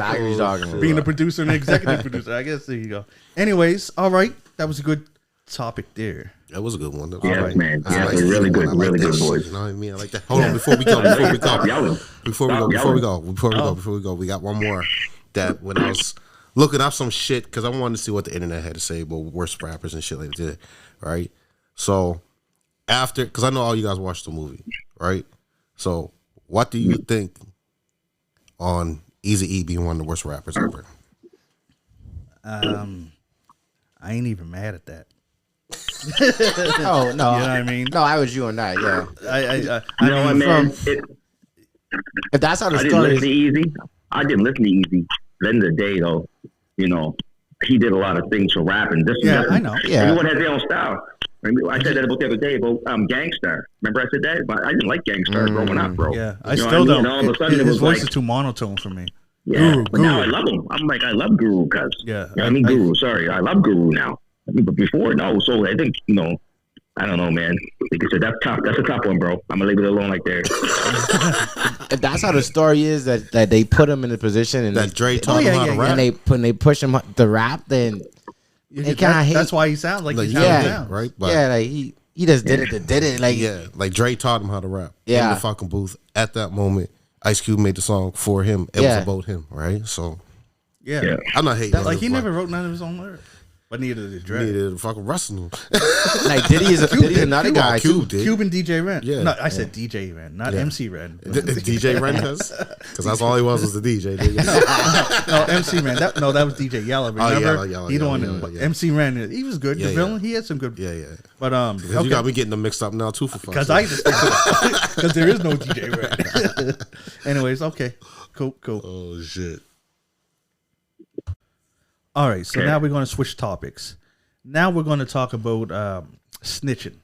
being a producer and an executive producer. I guess there you go. Anyways, all right. That was a good topic there. That was a good one. Yeah, right. Man. Yeah, like really good, really good boys. You know what I mean? I like that. Hold on, before we go, we got one more that when I was looking up some shit, because I wanted to see what the internet had to say about worst rappers and shit like that, right? So because I know all you guys watched the movie, right? So what do you think on Eazy-E being one of the worst rappers ever? I ain't even mad at that. Oh no! You know what I mean? No, I was you on that. Yeah. I know, man. If that's how the story is. I didn't listen to Eazy. At the end of the day, though, he did a lot of things for rapping. I know. Yeah. Everyone has their own style. I said that about the other day about Gangstar. Remember I said that? But I didn't like Gangstar growing up, bro. Yeah, I still don't. And all of a sudden his voice is too monotone for me. Yeah, but now I love him. I'm like, I love Guru, cuz. Yeah. Guru. Sorry, I love Guru now. But before, no. So I think, I don't know, man. Like I said, that's tough. That's a tough one, bro. I'm gonna leave it alone like there. If that's how the story is, that they put him in a position and that Dre taught him how to rap, and they push him to rap, then that's why he sounds like he sounds, right? But like he just did it. Like Dre taught him how to rap in the fucking booth at that moment. Ice Cube made the song for him. It was about him, right? So I'm not hating. Like he never wrote none of his own lyrics. But neither did Dre. Neither did fucking wrestling. Like Diddy's another guy. Cube did. Cube and DJ Ren. Yeah. No, I said DJ Ren, not MC Ren. DJ Ren, because that's all he was the DJ. No, MC Ren. That was DJ Yella. Remember? Yella. He the one. MC Ren. He was good. The villain. He had some good. Yeah. But because you got me getting them mixed up now too for fun. Because there is no DJ Ren. Anyways, okay, cool. Oh shit. All right, so now we're going to switch topics. Now we're going to talk about snitching.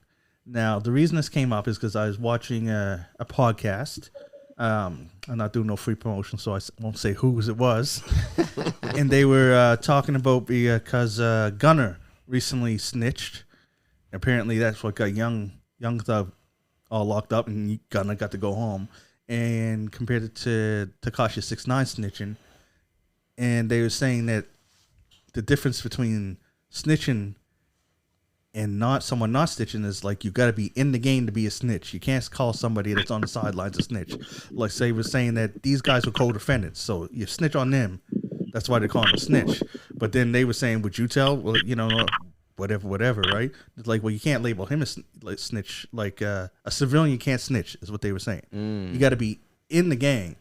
Now, the reason this came up is because I was watching a podcast. I'm not doing no free promotion, so I won't say whose it was. And they were talking about because Gunner recently snitched. Apparently, that's what got Young Thug all locked up, and Gunner got to go home. And compared it to Tekashi 6ix9ine snitching, and they were saying that the difference between snitching and someone not snitching is like you got to be in the game to be a snitch. You can't call somebody that's on the sidelines a snitch. Like say was saying that these guys were co-defendants, so you snitch on them. That's why they call him a snitch. But then they were saying, would you tell? Well, whatever, right? It's like, well, you can't label him as snitch. Like a civilian can't snitch, is what they were saying. You got to be in the gang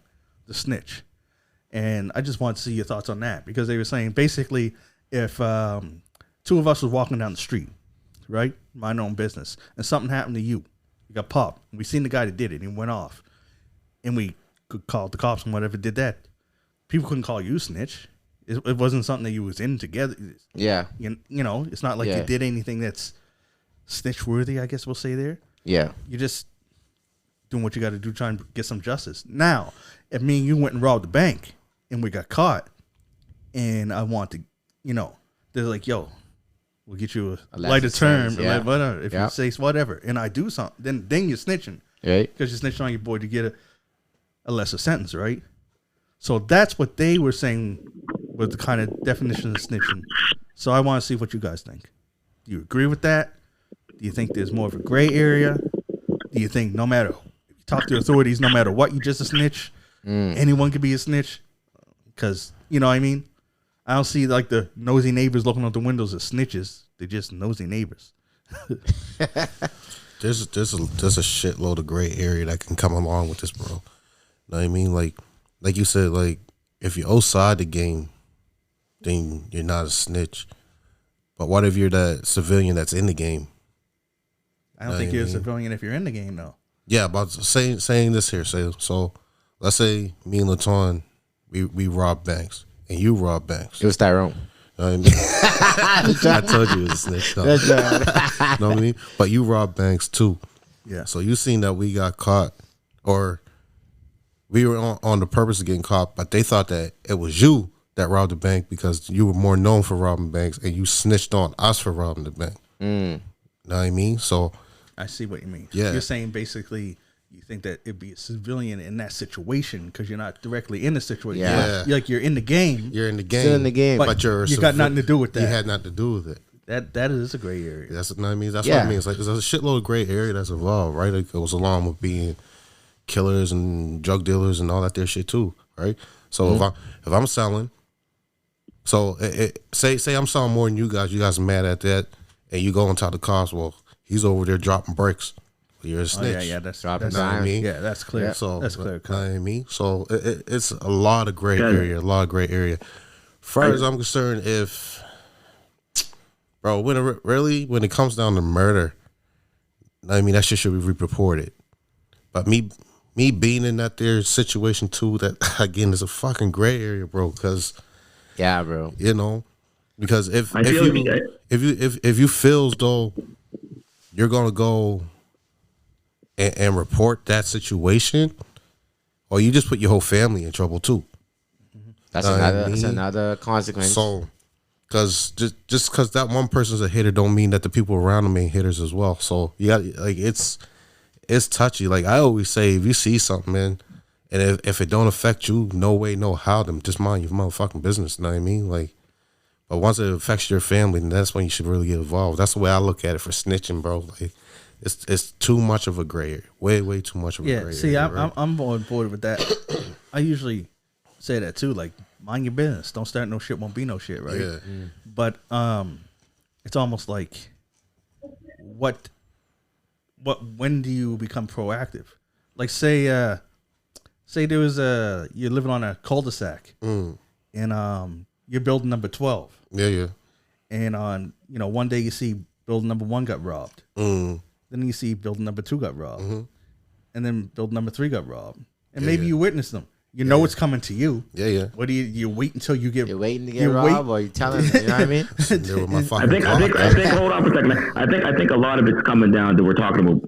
to snitch. And I just want to see your thoughts on that, because they were saying basically if two of us was walking down the street, right, mind our own business, and something happened to you got popped, and we seen the guy that did it, and he went off, and we could call the cops and whatever did that, people couldn't call you snitch. It wasn't something that you was in together. Yeah. You know, it's not like you did anything that's snitch worthy, I guess we'll say there. Yeah. You're just doing what you got to do, trying to get some justice. Now, if me and you went and robbed the bank and we got caught, and I want to, they're like, yo, we'll get you a lighter term, whatever. If you say whatever, and I do something, then you're snitching, right? Because you're snitching on your boy to get a lesser sentence, right? So that's what they were saying was the kind of definition of snitching. So I want to see what you guys think. Do you agree with that? Do you think there's more of a gray area? Do you think no matter, if you talk to authorities, no matter what, you just a snitch? Anyone could be a snitch? Because, you know what I mean? I don't see like the nosy neighbors looking out the windows as snitches. They're just nosy neighbors. There's a shitload of gray area that can come along with this, bro. You know what I mean? Like you said, like if you're outside the game, then you're not a snitch. But what if you're that civilian that's in the game? I don't think you're a civilian if you're in the game, though. Yeah, but saying this here, so let's say me and Laton, we rob banks, and you rob banks. It was Tyrone. You know what I mean? I told you it was a snitch. No. You know what I mean? But you rob banks too. Yeah. So you seen that we got caught, or we were on the purpose of getting caught, but they thought that it was you that robbed the bank because you were more known for robbing banks, and you snitched on us for robbing the bank. You know what I mean? So I see what you mean. Yeah. You're saying basically you think that it'd be a civilian in that situation because you're not directly in the situation. Yeah. You're in the game. You're in the game. Still in the game. But you got nothing to do with that. You had nothing to do with it. That is a gray area. That's what I mean. That's what I mean. It's like there's a shitload of gray area that's involved, right? It goes along with being killers and drug dealers and all that there shit too, right? So if I'm selling, so say I'm selling more than you guys are mad at that, and you go and tell the cops, well, he's over there dropping bricks. You're a snitch. Yeah, that's dropping. You know what I mean? Yeah, that's clear. Yeah. So that's clear. You know what I mean? So it's a lot of gray area. Far as I'm concerned, when it comes down to murder, I mean that shit should be reported. But me being in that there situation too, that again is a fucking gray area, bro. Because bro, because if you feel as though you're gonna go and report that situation, or you just put your whole family in trouble too. That's another consequence. So, because just because that one person's a hitter, don't mean that the people around them ain't hitters as well. So you got it's touchy. Like I always say, if you see something, man, and if it don't affect you, no way, no how, then just mind your motherfucking business. You know what I mean? Like, but once it affects your family, then that's when you should really get involved. That's the way I look at it for snitching, bro. Like, it's too much of a gray area. Way too much of a gray area. Yeah, see, I'm on board with that. I usually say that too. Like, mind your business. Don't start no shit. Won't be no shit, right? Yeah. But it's almost like when do you become proactive? Like, say there was you're living on a cul-de-sac, and you're building number 12. Yeah. And one day you see building number 1 got robbed. Then you see building number 2 got robbed. And then building number 3 got robbed. And maybe you witnessed them. You know it's coming to you. Yeah. What do you wait until you get? You're waiting to get robbed, or you telling them? You know what I mean? There with my I fucking think. Glock. Hold on for a second. I think a lot of it's coming down to we're talking about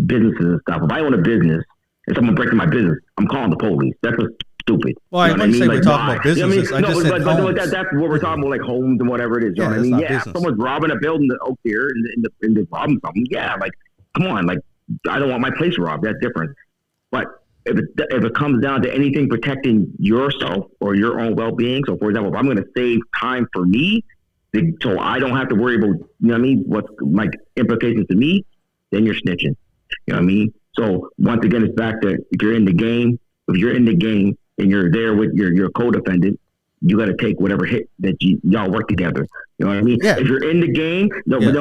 businesses and stuff. If I own a business and someone breaks my business, I'm calling the police. That's what's stupid. Well, I wouldn't say we're talking about businesses. You know what I mean? I just said homes. That's what we're talking about, like homes and whatever it is. You know what I mean? Yeah, if someone's robbing a building out there and they're robbing something. Yeah, like come on, like I don't want my place robbed. That's different. But if it comes down to anything protecting yourself or your own well-being, so for example, if I'm going to save time for me, so I don't have to worry about, you know what I mean, what's like implications to me, then you're snitching. You know what I mean? So once again, it's back to if you're in the game and you're there with your co-defendant, you got to take whatever hit that y'all work together. You know what I mean? Yeah. If you're in the game, nothing. If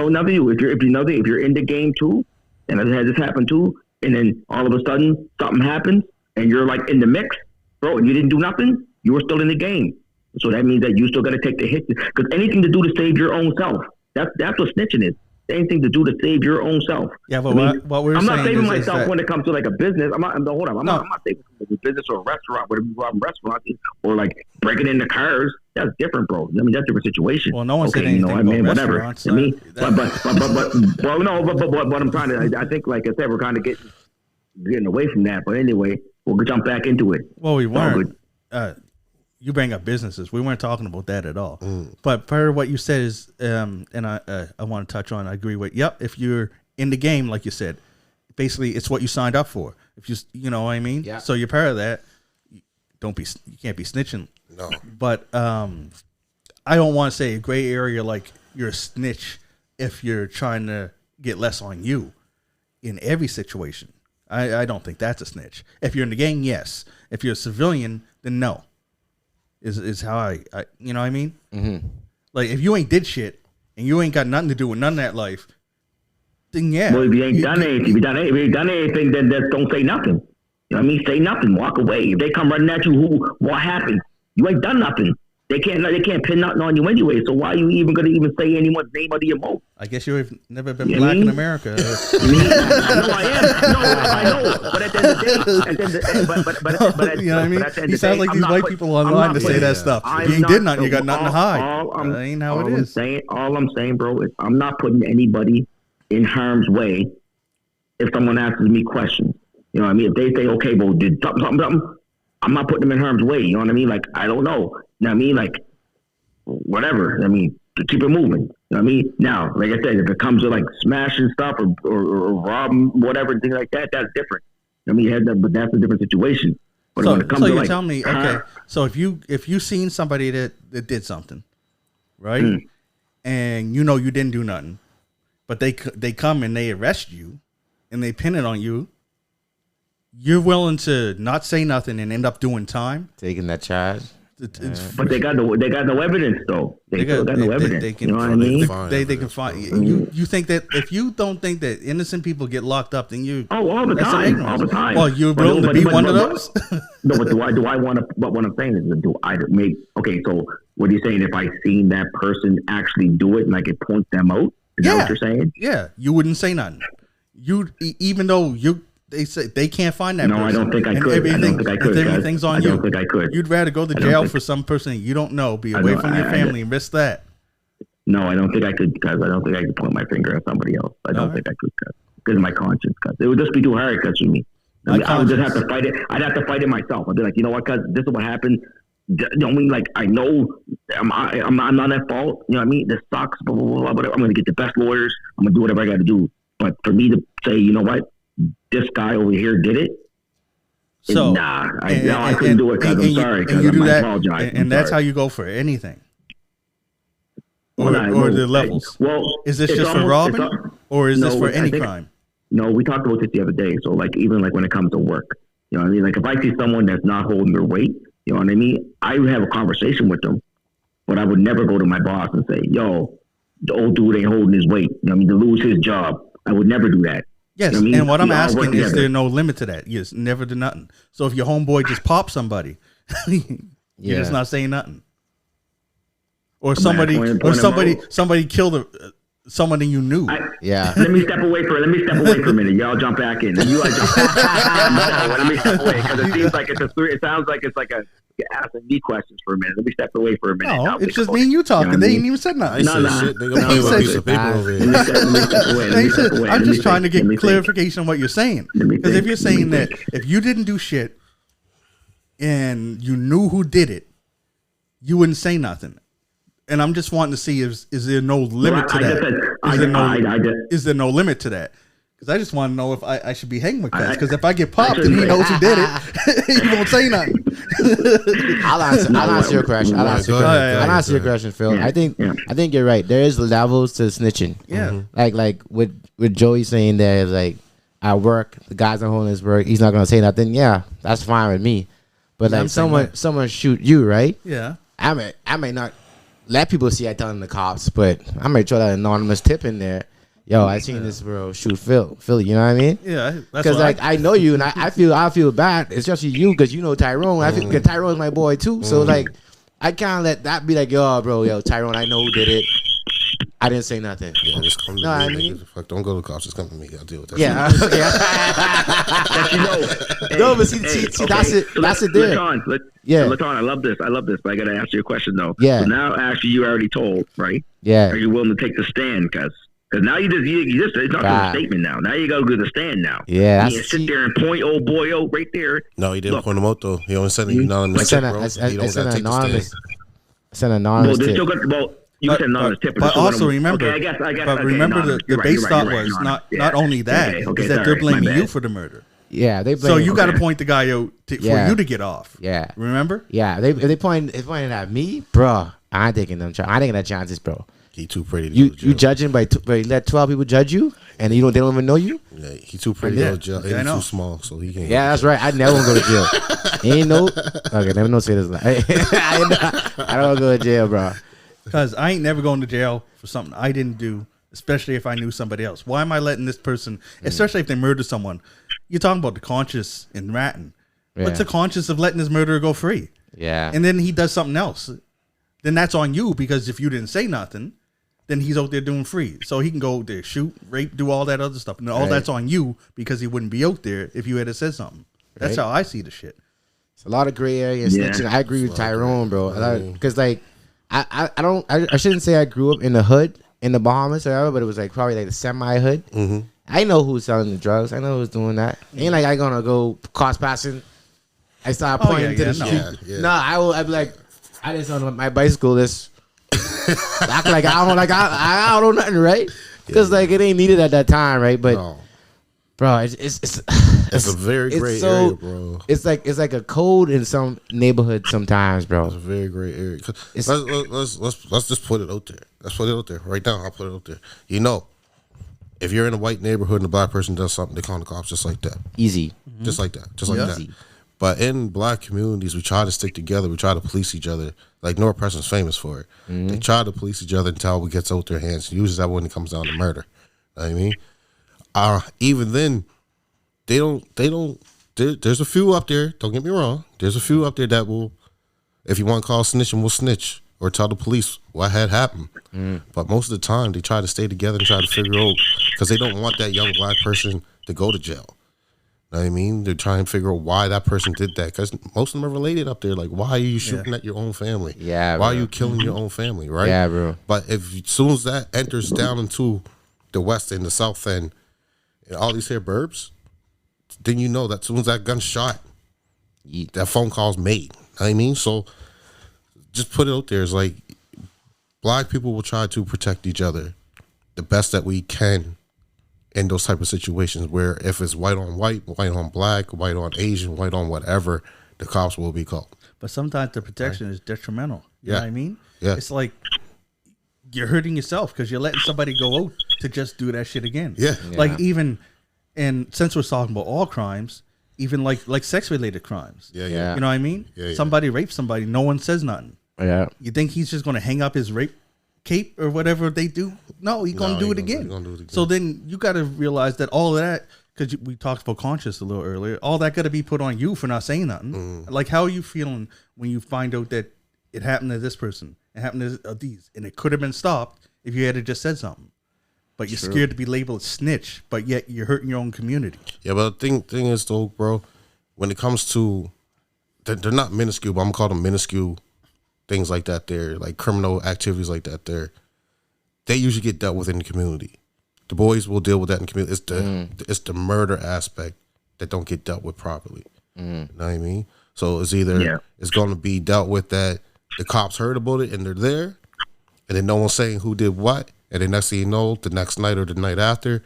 you're in the game too, and it has this happened too, and then all of a sudden something happens and you're like in the mix, bro, and you didn't do nothing, you were still in the game. So that means that you still got to take the hit, because anything to do to save your own self. That's what snitching is. Anything to do to save your own self. Yeah, but what we're I'm saying not saving is myself that when it comes to like a business. I'm not saving a business or a restaurant, whatever you rob a restaurant, or like breaking into cars. That's different, bro. I mean, that's a different situation. Well, no one said anything about restaurants. I mean, but what I'm trying to, I think, like I said, we're kind of getting away from that. But anyway, we'll jump back into it. Well, we weren't. You bring up businesses. We weren't talking about that at all. But part of what you said is, and I want to touch on, I agree with, yep, if you're in the game, like you said, basically it's what you signed up for. If you know what I mean? Yeah. So you're part of that. You can't be snitching. No. But I don't want to say a gray area like you're a snitch if you're trying to get less on you in every situation. I don't think that's a snitch. If you're in the gang, yes. If you're a civilian, then no. Is how I you know what I mean? Mm-hmm. Like if you ain't did shit and you ain't got nothing to do with none of that life, then yeah. Well, if you ain't done anything, then just don't say nothing. You know what I mean? Say nothing. Walk away. If they come running at you, what happened? You ain't done nothing. They can't pin nothing on you anyway. So why are you even going to even say anyone's name under your mouth? I guess you've never been black in America. No, I am. No, I know. But at the end of the day, you know what I mean? He sounds like these white people online to say that stuff. If you ain't did nothing, you got nothing to hide. That ain't how it is. All I'm saying, bro, is I'm not putting anybody in harm's way if someone asks me questions. You know what I mean? If they say, okay, well, did something, I'm not putting them in harm's way. You know what I mean? Like, I don't know. You know what I mean? Like, whatever. I mean, to keep it moving. You know what I mean? Now, like I said, if it comes to like smashing stuff or robbing, whatever, things like that, that's different. I mean, but that's a different situation. But when it comes to you like, tell me, okay, so if you seen somebody that did something, right? And you know you didn't do nothing, but they come and they arrest you and they pin it on you, you're willing to not say nothing and end up doing time? Taking that charge. But they got no evidence though. They got no evidence. They can, you know what I mean? They can find you think that if you don't think that innocent people get locked up, then you all the time. Well, you're willing to be one of those? No, but do I want to? But what I'm saying is, do I make? Okay, so what are you saying? If I seen that person actually do it and I could point them out, is that what you're saying? Yeah, you wouldn't say nothing. You even though they say they can't find that person. I don't think I could. I don't think I could. If everything's on you, I don't think I could. You'd rather go to jail for some person you don't know, be away from your family, and risk that. No, I don't think I could, because I don't think I could point my finger at somebody else. I don't think I could, because of my conscience. Because it would just be too hard, because for me. I would just have to fight it. I'd have to fight it myself. I'd be like, you know what, because this is what happened. You know what I mean? Like, I know I'm not at fault. You know what I mean? This sucks, blah, blah, blah, blah. I'm going to get the best lawyers. I'm going to do whatever I got to do. But for me to say, you know what, this guy over here did it. So I couldn't do it, because I'm sorry. And you do that, apologize. And that's how you go for anything. Or the levels. Well, is this just for robbing, or is this for any crime? No, we talked about this the other day. So, like, even like when it comes to work, you know what I mean? Like, if I see someone that's not holding their weight, you know what I mean? I would have a conversation with them, but I would never go to my boss and say, yo, the old dude ain't holding his weight. You know what I mean? To lose his job. I would never do that. Yes, you know what I mean? And what I'm asking is, there no limit to that? Yes, never do nothing. So if your homeboy just pops somebody, you're just not saying nothing. Or somebody killed someone that you knew. Yeah. Let me step away for a minute. Y'all jump back in. And you like jump no, let me step away because it seems like it sounds like it's like a asking me questions for a minute. Let me step away for a minute. No, it's just me and you talking. They ain't even said nothing. I said shit. They gonna play with a piece of paper over here. I'm just trying to get clarification on what you're saying. Because if you're saying that if you didn't do shit and you knew who did it, you wouldn't say nothing. And I'm just wanting to see is there no limit to that? Is there no limit to that? Because I just want to know if I should be hanging with Cuz. Because if I get popped and he knows who did it, he won't say nothing. I'll answer your question. I'll answer your question, Phil. Yeah. I think you're right. There is levels to snitching. Yeah. Like with Joey saying that, like at work, the guy's not holding his work. He's not gonna say nothing. Yeah, that's fine with me. But like someone shoot you, right? Yeah. I may not let people see I telling the cops, but I may throw that anonymous tip in there. Yo, I seen this bro shoot Philly. You know what I mean? Yeah. Because like I know you, and I feel bad, especially you, because you know Tyrone. I feel Tyrone's my boy too. So like, I can't let that be like, yo, Tyrone, I know who did it. I didn't say nothing. Yeah, just come to me. I mean, fuck, don't go to the cops. Just come to me. I'll deal with that. Yeah. Okay. No, but see, that's it. That's it. There. Latan, I love this. But I got to ask you a question though. Yeah. So now, actually, you already told, right? Yeah. Are you willing to take the stand, Because now you just it's not just a statement now. Now you got to go to the stand now. Yeah. You sit there and point old boy right there. No, he didn't point him out though. He only sent an anonymous tip, bro. I sent an anonymous Well, they tip. still got you said anonymous tip. But also remember, I guess. But remember the base thought was not only that is that they're blaming you for the murder. Yeah, they blame. So you got to point the guy out for you to get off. Yeah. Remember? Yeah. If they pointed at me, bro. I ain't taking that chances, bro. He too pretty to go to jail. You judging by you let 12 people judge you, and they don't even know you. Yeah, he too pretty to go to jail. And he's too small, so he can't. Yeah, that's right. I never want to go to jail. Ain't no. Okay, never no say this. I don't go to jail, bro. Because I ain't never going to jail for something I didn't do, especially if I knew somebody else. Why am I letting this person, especially if they murder someone? You're talking about the conscience in ratting. Yeah. What's the conscience of letting this murderer go free? Yeah. And then he does something else. Then that's on you, because if you didn't say nothing, then he's out there doing free. So he can go out there, shoot, rape, do all that other stuff. And all that's on you, because he wouldn't be out there if you had said something. That's how I see the shit. It's a lot of gray area snitching. I agree with Tyrone, bro. Because like I shouldn't say I grew up in the hood in the Bahamas or whatever, but it was like probably like the semi hood. Mm-hmm. I know who's selling the drugs. I know who's doing that. Ain't like I gonna go cross passing. I start pointing to the street. Yeah. No, I'd be like, I just on my bicycle. This act like I don't know nothing, right? Because like it ain't needed at that time, right? But bro, it's a very gray area, bro. It's like a code in some neighborhoods sometimes, bro. It's a very gray area. Let's just put it out there. Let's put it out there right now. I'll put it out there. You know, if you're in a white neighborhood and a black person does something, they call the cops just like that. Easy. Just like that. Just like that. But in black communities, we try to stick together. We try to police each other. Like North Preston's famous for it. Mm-hmm. They try to police each other until it gets out their hands. Usually that when it comes down to murder. You know what I mean? Even then, they don't. There's a few up there. Don't get me wrong. There's a few up there that will, if you want to call snitching, will snitch or tell the police what had happened. Mm. But most of the time, they try to stay together and try to figure out, because they don't want that young black person to go to jail. You know what I mean? They're trying to figure out why that person did that, because most of them are related up there. Like, why are you shooting at your own family? Yeah, why bro. are you killing your own family? Right? Yeah, bro. But as soon as that enters down into the west and the south end, and all these here burbs, then you know that as soon as that gun's shot, that phone call's made. You know what I mean? So just put it out there. It's like black people will try to protect each other the best that we can in those type of situations, where if it's white on white, white on black, white on Asian, white on whatever, the cops will be called. But sometimes the protection is detrimental. You know what I mean? Yeah. It's like you're hurting yourself because you're letting somebody go out to just do that shit again. Yeah. Like even, and since we're talking about all crimes, even like sex related crimes. Yeah. You know what I mean? Yeah. Somebody rapes somebody, no one says nothing. Yeah. You think he's just going to hang up his rape cape or whatever they do? No, he's going to do it again. So then you got to realize that all of that, because we talked about conscience a little earlier, all that got to be put on you for not saying nothing. Like, how are you feeling when you find out that it happened to this person, it happened to these, and it could have been stopped if you had just said something? but you're scared to be labeled a snitch, but yet you're hurting your own community. Yeah, but the thing is though, bro, when it comes to, they're not minuscule, but I'm gonna call them minuscule things like that. They're like criminal activities like that. They usually get dealt with in the community. The boys will deal with that in the community. It's the murder aspect that don't get dealt with properly. You know what I mean? So it's either it's going to be dealt with that the cops heard about it and they're there, and then no one's saying who did what, and then next thing you know, the next night or the night after,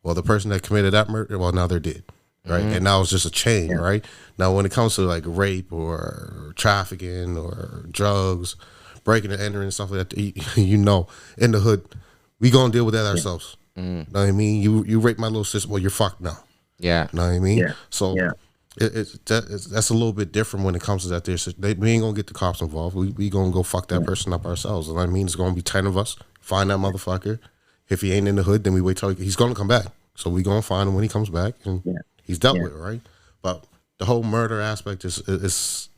well, the person that committed that murder, well, now they're dead, right? And now it's just a chain, right? Now, when it comes to like rape or trafficking or drugs, breaking and entering and stuff like that, you know, in the hood, we gonna deal with that ourselves. Know what I mean? You rape my little sister, well, you're fucked now. Yeah. Know what I mean? Yeah. So that's a little bit different when it comes to that. We ain't gonna get the cops involved. We gonna go fuck that person up ourselves. And I mean, it's gonna be 10 of us. Find that motherfucker. If he ain't in the hood, then we wait till he's gonna come back. So we gonna find him when he comes back, and he's dealt with, right? But the whole murder aspect is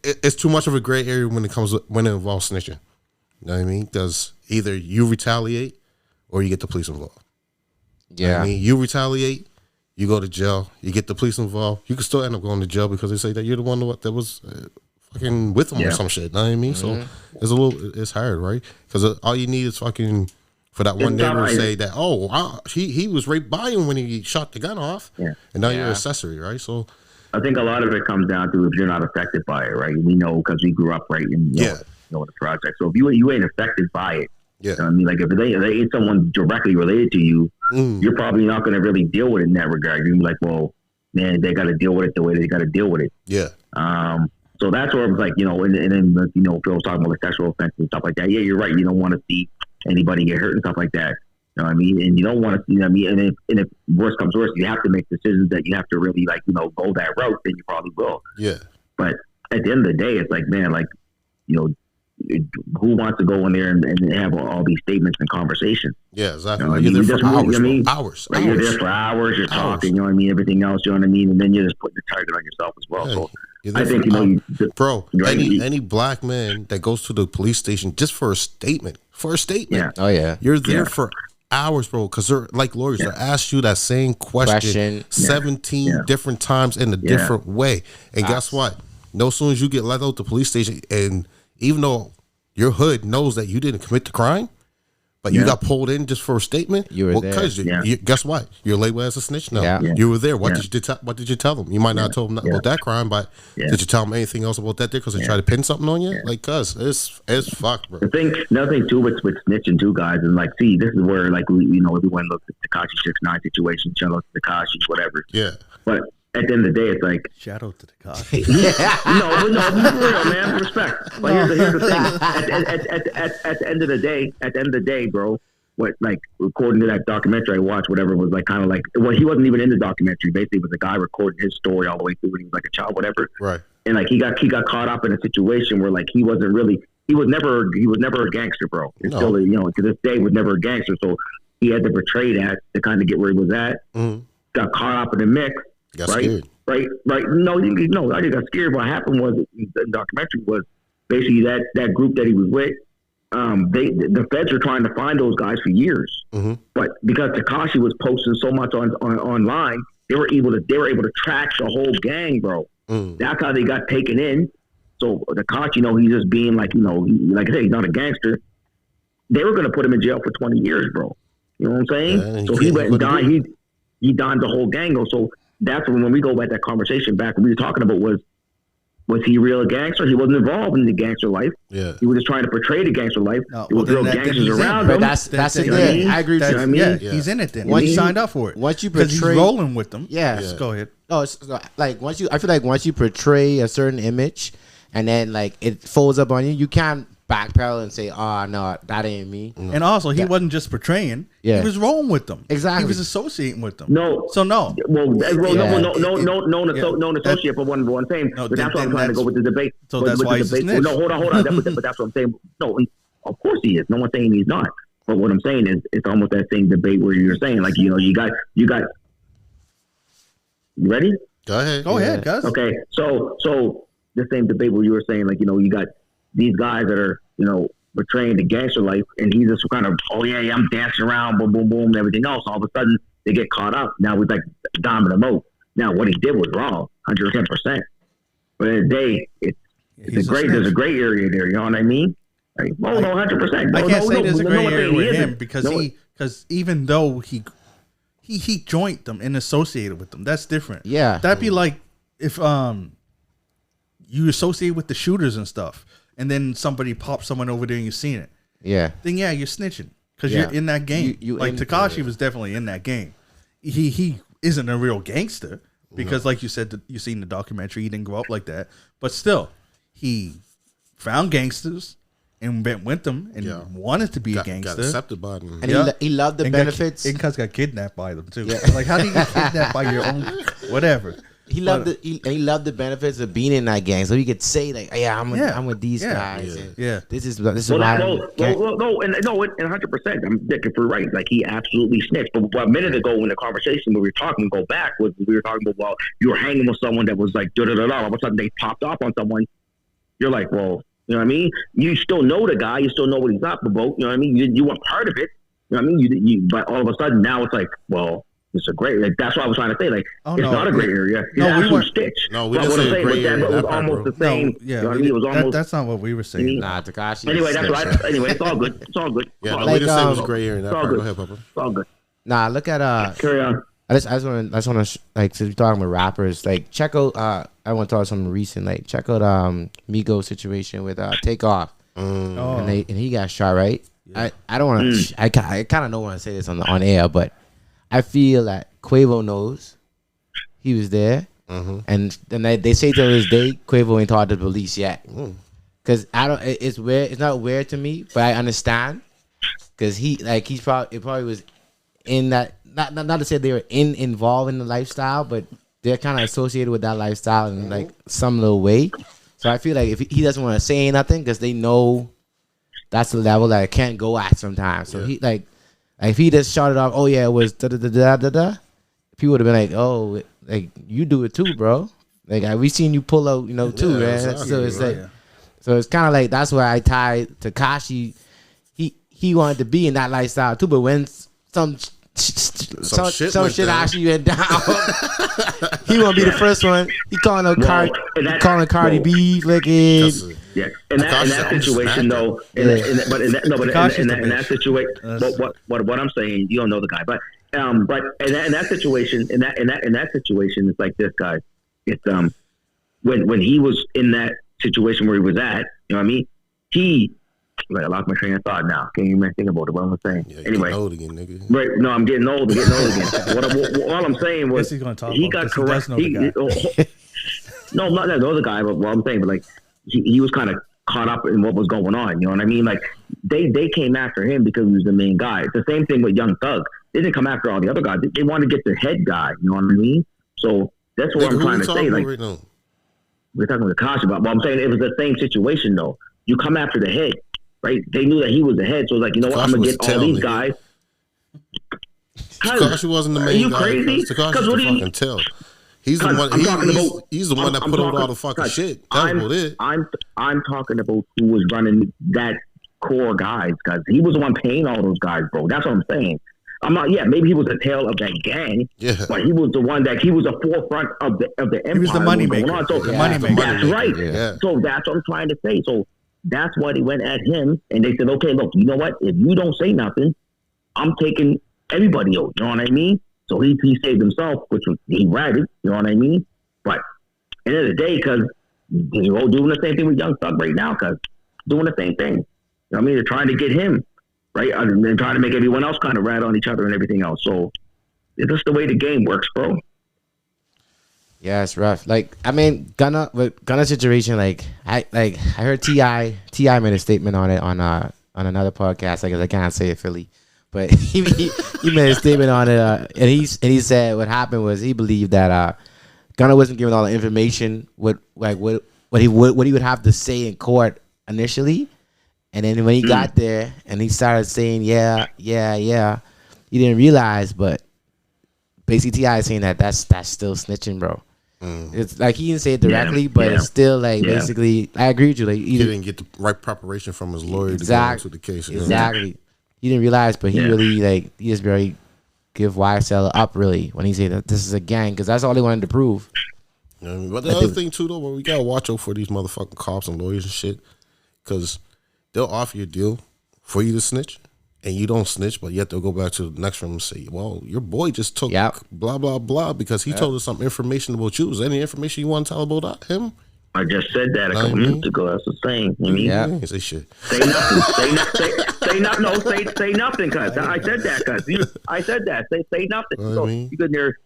it's too much of a gray area when it involves snitching. You know what I mean? Because either you retaliate or you get the police involved. Yeah. You know what I mean, you retaliate, you go to jail, you get the police involved, you can still end up going to jail because they say that you're the one that was fucking with them or some shit. You know what I mean? So it's hard, right? Because all you need is fucking for that one neighbor to say that, oh, wow, he was right by him when he shot the gun off, and now you're an accessory, right? So I think a lot of it comes down to if you're not affected by it, right? We know because we grew up right in the project. So if you ain't affected by it, you know what I mean, like if they ain't someone directly related to you, you're probably not going to really deal with it in that regard. You're gonna be like, well, man, they got to deal with it the way they got to deal with it. Yeah. So that's where I was like, you know, and then you know, Phil was talking about like sexual offenses and stuff like that. Yeah, you're right. You don't want to see anybody get hurt and stuff like that. You know what I mean? And you don't want to, you know what I mean? And if worse comes worse, you have to make decisions that you have to really like, you know, go that route, then you probably will. Yeah. But at the end of the day, it's like, man, like, you know, who wants to go in there and have all these statements and conversations? Yeah, exactly. You know, you're there for hours, hours. Right? You're there for hours. You're talking. You know what I mean? Everything else. You know what I mean? And then you're just putting the target on yourself as well. So I think bro, any black man that goes to the police station just for a statement, you're there for hours, bro. Because they're like lawyers. They ask you that same question 17 different times in a different way. And guess what? No sooner as you get let out the police station, and even though your hood knows that you didn't commit the crime, but you got pulled in just for a statement. You were there. Guess what? You're labeled as a snitch now. Yeah. You were there. What did you tell them? You might not have told them about that crime, but did you tell them anything else about that there? Because they tried to pin something on you? Like, cuz it's fucked, bro. Another thing too with snitching too, guys, and like, see, this is where like you know, everyone looks at Tekashi 6ix9ine situation, shout out to Tekashi, whatever. Yeah. But at the end of the day, it's like shout out to the cops. no, for real, man. Respect. But here's the thing. At the end of the day, bro. What, like, according to that documentary I watched, whatever, was like kind of like, well, he wasn't even in the documentary. Basically, it was a guy recording his story all the way through when he was like a child, whatever. Right. And like he got caught up in a situation where like he was never a gangster, bro. And still, you know, to this day was never a gangster. So he had to portray that to kind of get where he was at. Got caught up in the mix. Got scared. Right. No, I just got scared. What happened was the documentary was basically that group that he was with. The feds were trying to find those guys for years, but because Tekashi was posting so much online, they were able to track the whole gang, bro. That's how they got taken in. So Tekashi, you know, he's just being like, you know, like I said, he's not a gangster. They were going to put him in jail for 20 years, bro. You know what I'm saying? So he went and died. He died the whole gang. So that's when we go back that conversation back. What we were talking about was he real a gangster? He wasn't involved in the gangster life. Yeah. He was just trying to portray the gangster life. There was real gangsters around him. But that's the thing. I agree with you. I mean? He's in it then. Once he signed up for it. Once you portray, he's rolling with them. Yeah. Go ahead. No, it's like I feel like once you portray a certain image, and then like it folds up on you, you can't backpedal and say, "Oh no, that ain't me." And also, he wasn't just portraying; he was rolling with them. Exactly, he was associating with them. No, so no. No associate for one thing. But that's why I'm trying to go with the debate. So that's why he's a snitch. No, hold on. But that's what I'm saying. No, of course he is. No one's saying he's not. But what I'm saying is, it's almost that same debate where you're saying, like, you know, you got. You ready? Go ahead, guys. Okay, so the same debate where you were saying, like, you know, you got these guys that are, you know, portraying the gangster life, and he's just kind of, oh yeah, I'm dancing around, boom, boom, boom, and everything else. All of a sudden, they get caught up. Now he's like dominant mode. Now what he did was wrong, 110%. But in the day, there's a gray area there. You know what I mean? Like, oh no, 100%. I can't say there's a gray area with him because even though he joined them and associated with them, that's different. Yeah, that'd be like if you associate with the shooters and stuff, and then somebody pops someone over there and you've seen it. Yeah, then you're snitching because you're in that game. Like Tekashi was definitely in that game. He isn't a real gangster because, like you said, you've seen the documentary. He didn't grow up like that, but still, he found gangsters and went with them and wanted to be a gangster. Got accepted by them. And he loved the benefits. And got kidnapped by them too. Yeah. Like, how do you get kidnapped by your own whatever? He loved the benefits of being in that gang, so he could say like, "Yeah, I'm with these guys." Yeah, this is and 100%. I'm thinking for right. Like he absolutely snitched. But a minute ago in the conversation when we were talking, go back, we were talking about, well, you were hanging with someone that was like da da da da. All of a sudden they popped off on someone. You're like, well, you know what I mean? You still know the guy. You still know what he's up about. You know what I mean? You weren't part of it. You know what I mean? But all of a sudden now it's like, well. It's a great. Like, that's what I was trying to say. Like, it's not a gray area. It's actual stitch. No, we didn't say gray area. It was almost the same. No, yeah, you know what I mean? It was almost. That's not what we were saying. Nah, Tekashi. Anyway, that's right. Anyway, it's all good. It's all good. Yeah, no, we didn't say it was gray area. That part. Go ahead, Papa. It's all good. Nah, look at Carry on. I just want to like, since we're talking about rappers, like check out. I want to talk something recent. Like check out Migos situation with Takeoff, and he got shot, right? Yeah. I don't want to. I kind of don't want to say this on air, but I feel that Quavo knows he was there, and then they say to this day Quavo ain't talked to the police yet, because I don't. It's weird. It's not weird to me, but I understand because it probably was in that. Not to say they were involved in the lifestyle, but they're kind of associated with that lifestyle in like some little way. So I feel like if he doesn't want to say nothing because they know that's the level that it can't go at sometimes. So he like if he just shot it off, oh yeah, it was da da da da da da. People would have been like, oh, like you do it too, bro. Like we seen you pull out, too, man. Exactly. So it's so it's kind of like that's where I tie Tekashi. He wanted to be in that lifestyle too, but when some shit actually went down, he won't be the first one. He calling out Cardi B, like it. Yeah, in that situation though, in that situation, what I'm saying, you don't know the guy, but in that situation, it's like this, guy. It's when he was in that situation where he was at, you know what I mean? I lost my train of thought now. Can't even think about it. What I'm saying. Yeah, anyway, old again, nigga. Right? No, I'm getting old. Again. All I'm saying was he got correct. No, I'm not the other guy, but what I'm saying, but like he was kind of caught up in what was going on. You know what I mean? Like they came after him because he was the main guy. It's the same thing with Young Thug. They didn't come after all the other guys. They wanted to get the head guy. You know what I mean? So that's what I'm trying to say. Like we're talking with Akash about. But I'm saying it was the same situation though. You come after the head. Right? They knew that he was the head, so it was like, you know what? I'm gonna get all these guys. Tekashi wasn't the main guy. Are you crazy? Tekashi the fucking tell. He's the one. He's the one that put out all the fucking shit. That's what it is. I'm talking about who was running that core guys, because he was the one paying all those guys, bro. That's what I'm saying. I'm not. Yeah, maybe he was the tail of that gang. Yeah, but he was the one that he was the forefront of the empire. He was the money maker. So that's right. Yeah. So that's what I'm trying to say. So. That's why they went at him, and they said, okay, look, you know what? If you don't say nothing, I'm taking everybody out. You know what I mean? So he saved himself, which was, he ratted. You know what I mean? But at the end of the day, because they're all doing the same thing with Young Thug right now, because doing the same thing. You know what I mean? They're trying to get him, right? And they're trying to make everyone else kind of rat on each other and everything else. So it's just the way the game works, bro. Yeah, it's rough. Like, I mean, Gunna situation. Like, I heard T.I. made a statement on it on another podcast. I guess I can't say it Philly, but he made a statement on it, and he said what happened was he believed that Gunna wasn't given all the information what he would have to say in court initially, and then when he got there and he started saying yeah, he didn't realize, but basically T.I. is saying that's still snitching, bro. It's like he didn't say it directly, but it's still like basically. I agree with you. Like he didn't get the right preparation from his lawyer to go into the case. Exactly. He didn't realize, but he really like he just very give YSL up really when he said that this is a gang because that's all they wanted to prove. But the other thing too, though, we gotta watch out for these motherfucking cops and lawyers and shit, because they'll offer you a deal for you to snitch, and you don't snitch, but yet they'll go back to the next room and say, "Well, your boy just took blah blah blah because he told us some information about you. Is there any information you want to tell about him?" I just said that a couple minutes ago. That's the same. Say shit. Say nothing. Say nothing. No, say nothing, cuz. I said that, cuz. I said that. Say nothing. So because they're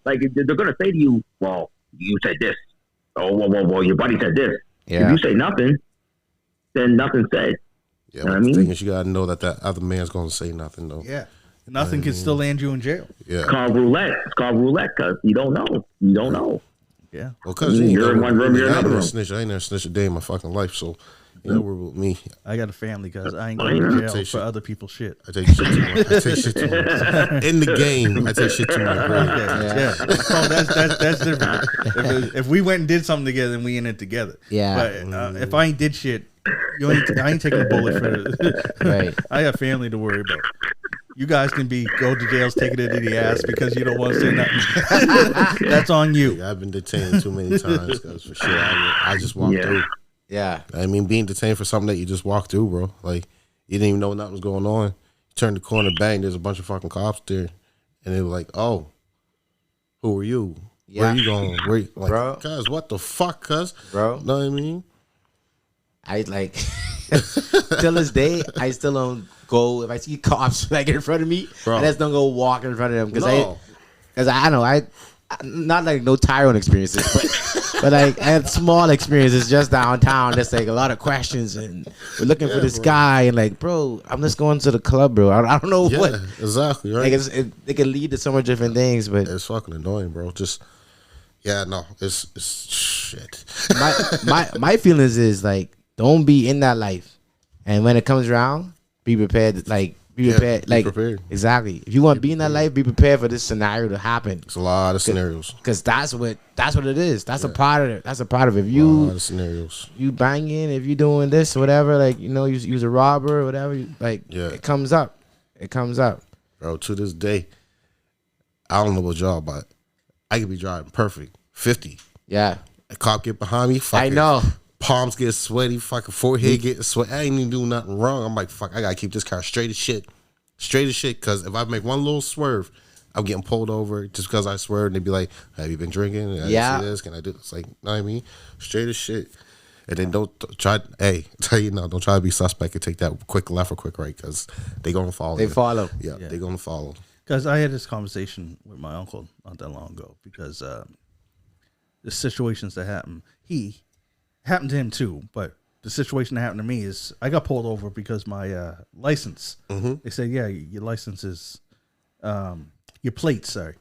gonna say to you, "Well, you said this." Oh, well, your buddy said this. Yeah. If you say nothing, then nothing said. Yeah, but the thing is, you gotta know that other man's gonna say nothing, though. Yeah, nothing can still land you in jail. Yeah, it's called roulette, cuz you don't know. You don't know. Yeah, well, cuz you're in one room, you're in another room. I ain't never snitched a day in my fucking life, so you know, with me. I got a family, cuz I ain't going to jail for other people's shit. I take shit to my in the game. I take shit to my grave. Yeah. So that's different. If we went and did something together, then we in it together. Yeah. But if I ain't did shit, I ain't taking a bullet for it. Right. I got family to worry about. You guys can go to jails taking it in the ass because you don't want to say nothing. That's on you. Yeah, I've been detained too many times, cuz for sure. I just walked through. Yeah. I mean, being detained for something that you just walked through, bro. Like, you didn't even know nothing was going on. You turned the corner, bang, there's a bunch of fucking cops there. And they were like, oh, who are you? Yeah. Where are you going? Like, bro. Cuz, what the fuck, cuz? Bro. Know what I mean? I like, till this day, I still don't go, if I see cops like in front of me, bro. I just don't go walk in front of them. Because I know, not like no Tyrone experiences, but like I had small experiences just downtown. That's like a lot of questions, and we're looking for this guy, and like, bro, I'm just going to the club, bro. I don't know what exactly, right? Like it can lead to so much different things, but it's fucking annoying, bro. Just it's shit. My feelings is like, don't be in that life, and when it comes around, be prepared. Like. Be prepared. Be prepared. Exactly. If you want to be in that life, be prepared for this scenario to happen. It's a lot of scenarios. Because that's what it is. That's a part of it. That's a part of it. If you, a lot of scenarios. You banging, if you doing this or whatever, like, you know, you's a robber or whatever, it comes up. It comes up. Bro, to this day, I don't know about y'all, but I could be driving perfect. 50. Yeah. A cop get behind me. I know. Palms get sweaty, fucking forehead getting sweaty. I ain't even do nothing wrong. I'm like, fuck, I gotta keep this car straight as shit. Straight as shit, because if I make one little swerve, I'm getting pulled over just because I swerved, and they'd be like, have you been drinking? Can I see this? Can I do this? It's like, you know what I mean? Straight as shit. And then don't try to be suspect and take that quick left or quick right, because they gonna follow. They follow. Yeah, they gonna follow. Because I had this conversation with my uncle not that long ago, because the situations that happened to him too, but the situation that happened to me is I got pulled over because my license. They said, yeah, your license is, your plates are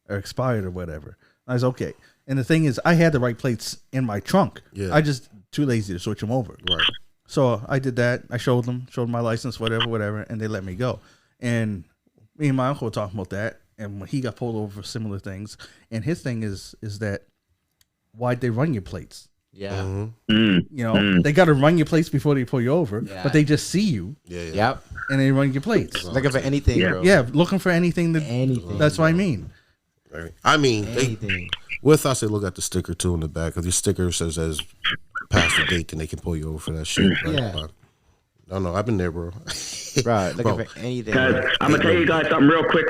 expired or whatever. I was okay. And the thing is, I had the right plates in my trunk. Yeah. I just too lazy to switch them over. Right. So I did that. I showed my license, whatever, and they let me go. And me and my uncle were talking about that, and when he got pulled over for similar things, and his thing is that why'd they run your plates? Yeah. You know, they got to run your plates before they pull you over, but they just see you. Yeah. Yep. And they run your plates. Looking for anything, bro. Yeah, looking for anything. That's what I mean. Right. I mean, with us, they look at the sticker too in the back. If your sticker says past the date, then they can pull you over for that shit. Right? Yeah. No, I've been there, bro. Right. Looking for anything. I'm gonna tell you guys something real quick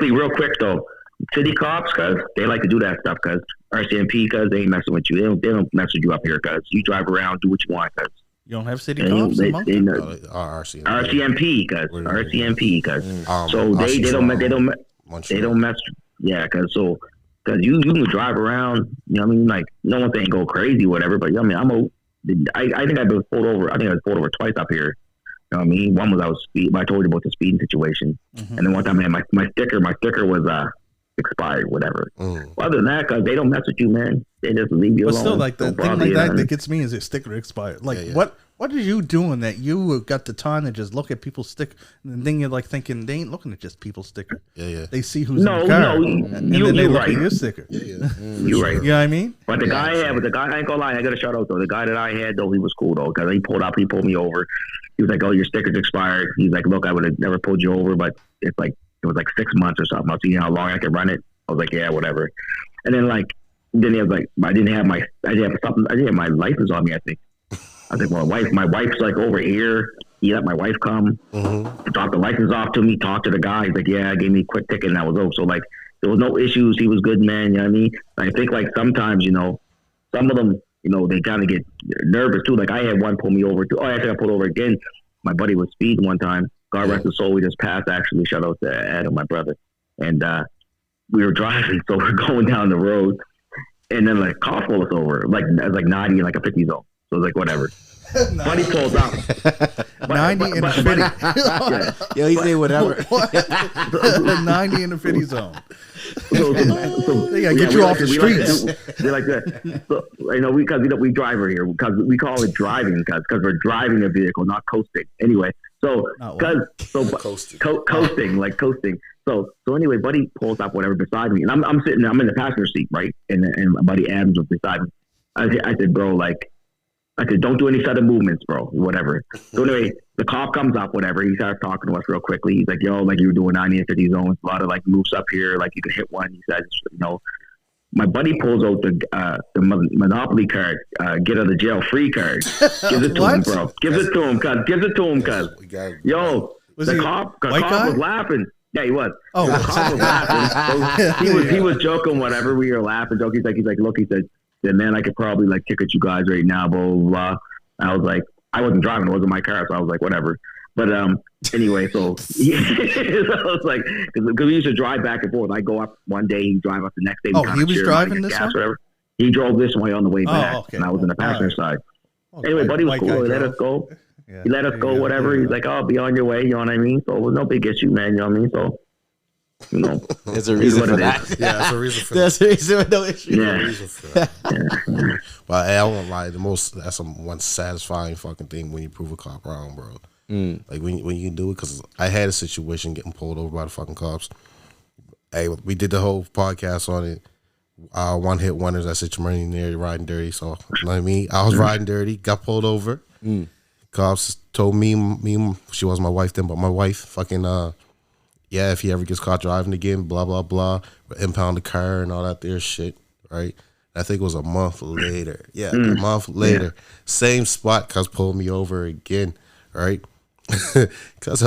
though. City cops, cuz they like to do that stuff, cuz RCMP, cuz they ain't messing with you. They don't mess with you up here, cuz you drive around, do what you want, cuz. You don't have city cops? RCMP, cuz RCMP, cuz. So they don't mess. Yeah, cuz you can drive around. You know what I mean? Like no one saying go crazy, whatever. But I mean, I think I've been pulled over. I think I was pulled over twice up here. You know what I mean? One was I was speed. I told you about the speeding situation, and then one time I had my sticker was expired, whatever. Other than that, cause they don't mess with you, man. they just leave you But alone. still, like the Don't thing bother like you, that man. that gets me is their sticker expired. Like Yeah. what are you doing that you got the time to just look at people's sticker and then you're like thinking they ain't looking at just people's sticker. Yeah. They see who's No, in the car no, and you- then they you're look right. at your sticker. Yeah. You're right. You know what I mean? But the Yeah, guy I had, but the guy, I ain't gonna lie, I got to shout out though. The guy that I had though, he was cool though, because he pulled me over. He was like, "Oh, your sticker's expired." He's like, "Look, I would have never pulled you over, but it was like 6 months or something. I'll see how long I can run it." I was like, "Yeah, whatever." And then then he was like, "I didn't have my license on me." I think. I was like, "Well, my wife's like over here." He let my wife come, dropped the license off to me, talked to the guy. He's like, "Yeah, gave me a quick ticket and that was over." So like, there was no issues. He was good, man. You know what I mean? I think like sometimes, some of them, they kind of get nervous too. Like I had one pull me over too. Oh, I think I pulled over again. My buddy was speeding one time. God rest his soul. We just passed actually. Shout out to Adam, my brother. And we were driving, so we're going down the road, and then like car pulled us over, like 90 in like a 50 zone. So it was like whatever. Buddy pulls out 90 in the 50. Yo, he say whatever. 90 in the 50 zone. So, They gotta get you off the streets. They're like that. So, because we drive right here because we call it driving because we're driving a vehicle, not coasting. Anyway, coasting, like coasting. So anyway, buddy pulls up whatever beside me, and I'm in the passenger seat, right, and my buddy Adams was beside me. I said, bro, don't do any sudden movements, bro, whatever. So anyway, the cop comes up, whatever. He starts talking to us real quickly. He's like, yo, like you were doing 90 and 50 zones, a lot of like moves up here, like you can hit one. He says, my buddy pulls out the Monopoly card, get out of jail free card. Gives it to him, bro. Gives it to him, cuz. Yo, the cop was laughing. Yeah, he was. Oh, the cop was laughing. So he was joking, whatever. We were laughing, joking. He's like, look, he said, man, I could probably like ticket you guys right now, blah, blah, blah. I was like, I wasn't driving, it wasn't my car, so I was like, whatever. But anyway, so, so I was like, because we used to drive back and forth. I go up one day, he drive up the next day. He was driving this one? Whatever. He drove this way on the way back, okay. and I was in the passenger side. Anyway, buddy was cool. He let us go. Yeah, he let us go, whatever. He's like, oh, be on your way, you know what I mean? So it was no big issue, man, you know what I mean? So, there's a reason for that. Yeah, that's a reason for There's a reason for no issue. Yeah. But I won't lie, that's one satisfying fucking thing when you prove a cop wrong, bro. Like when you can do it, because I had a situation getting pulled over by the fucking cops. Hey, we did the whole podcast on it. One hit wonders. I said you're running there, you're riding dirty. So you know what I mean. I was riding dirty, got pulled over. Cops told me, she wasn't my wife then, but my wife, fucking yeah, if he ever gets caught driving again, blah blah blah, impound the car and all that there shit, right? I think it was a month later. Yeah, a month later, same spot. Cuz pulled me over again, right? Cuz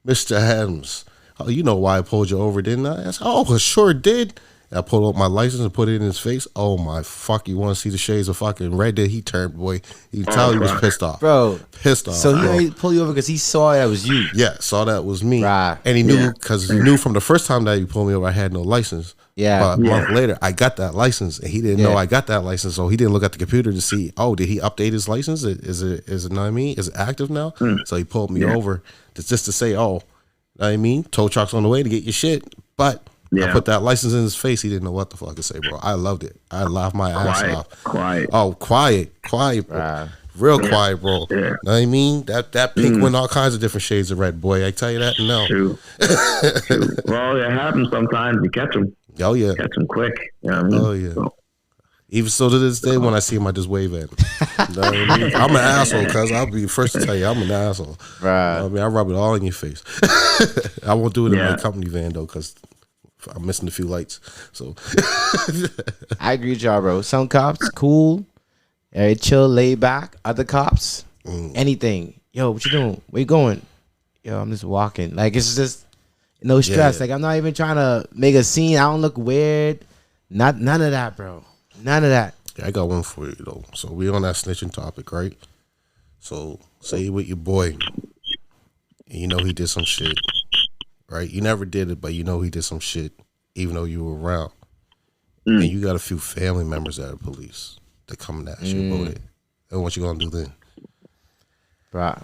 Mr. Adams, oh, you know why I pulled you over, didn't I? I said, oh, I sure did. I pulled up my license and put it in his face. Oh my fuck! You want to see the shades of fucking red that he turned, boy? You can tell he was pissed off, bro. Pissed off. So he bro. only pulled you over because he saw that was you. Yeah, saw that was me, Right. and he knew because he knew from the first time that he pulled me over, I had no license. Yeah. But a month later, I got that license, and he didn't know I got that license, so he didn't look at the computer to see. Oh, did he update his license? Is it know what I mean? Is it active now? So he pulled me over just to say, oh, know what I mean, tow truck's on the way to get your shit, but. I put that license in his face. He didn't know what the fuck to say, bro. I loved it. I laughed my ass off. Quiet. Oh, quiet, bro. Real quiet, bro. Yeah. Know what I mean? That pink went all kinds of different shades of red, boy. I tell you that now. True. Well, it happens sometimes. You catch them. Oh, yeah. Catch them quick. You know what I mean? Oh, yeah. So. Even so to this day, when I see him, I just wave at him. You know what I mean? I'm an asshole, cuz I'll be the first to tell you I'm an asshole. Right. You know what I mean? I rub it all in your face. I won't do it in my company van, though, because I'm missing a few lights. So I agree with y'all, bro. Some cops, cool, very chill, laid back. Other cops, anything. Yo, what you doing? Where you going? Yo, I'm just walking. Like, it's just no stress. Yeah. Like, I'm not even trying to make a scene. I don't look weird. None of that, bro. None of that. Yeah, I got one for you, though. So we on that snitching topic, right? So say you with your boy, and you know he did some shit. Right, you never did it, but you know he did some shit, even though you were around. And you got a few family members that are police that come and ask you about it. And what you gonna do then? Bro.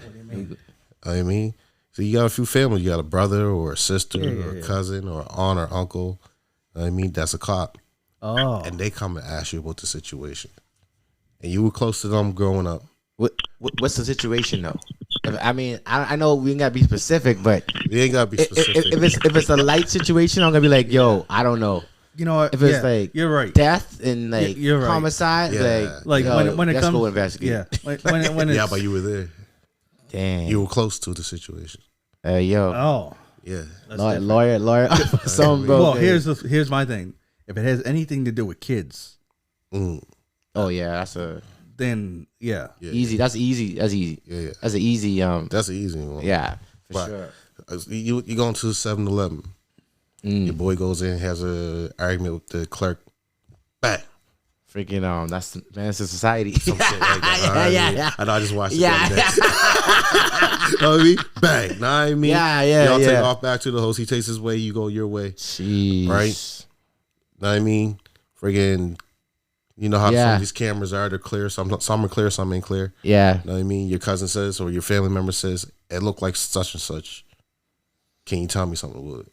I mean, so you got a few family. You got a brother or a sister or a cousin or aunt or uncle. I mean, that's a cop. Oh. and they come and ask you about the situation, and you were close to them growing up. What's the situation though? I mean, I know we ain't gotta be specific, but You ain't gotta be specific. if it's a light situation, I'm gonna be like, yo, I don't know. You know what? If it's like you're right. death and like You're right. homicide, Yeah. Like yo, when it let's comes, go investigate. yeah. When it's, Yeah, but you were there. Damn. You were close to the situation. Yo. oh, Yeah. that's different. Lawyer. Some bro. Well, here's my thing. If it has anything to do with kids, Mm. Oh yeah, that's a then yeah. Yeah. easy. That's easy. That's easy. Yeah. That's an easy. That's an easy one. Yeah, for Right. sure. You going to 7-Eleven. Your boy goes in, has a argument with the clerk. Bang. Freaking that's it's a society. Some shit like that. Yeah. I know I just watched it. Yeah. the other day. Know what I mean? Bang. Know what I mean? Yeah. Y'all take Yeah. off back to the host. He takes his way. You go your way. Jeez. Right? Know what I mean? Friggin', you know how some of these cameras are. They're clear. Some are clear, some ain't clear. Yeah. Know what I mean? Your cousin says or your family member says, it looked like such and such. Can you tell me something would?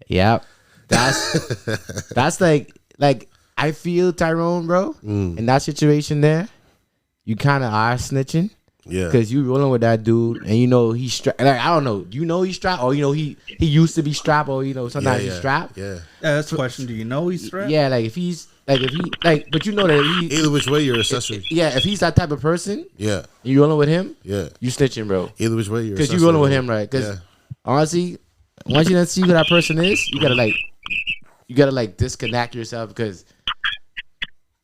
Yep. That's like I feel Tyrone, bro. In that situation there, you kind of are snitching. Yeah. Because you rolling with that dude, and you know he's strapped. Like, I don't know. You know he's strapped, or you know he used to be strapped, or you know sometimes he's strapped. Yeah. That's the question. Do you know he's strapped? Yeah, like if he, but you know that he. Either which way, you're accessory. Yeah, if he's that type of person, Yeah. you rolling with him. Yeah. You snitching, bro. Either which way, you're Because accessory. you rolling with him, right? Because honestly, once you see who that person is, you gotta disconnect yourself because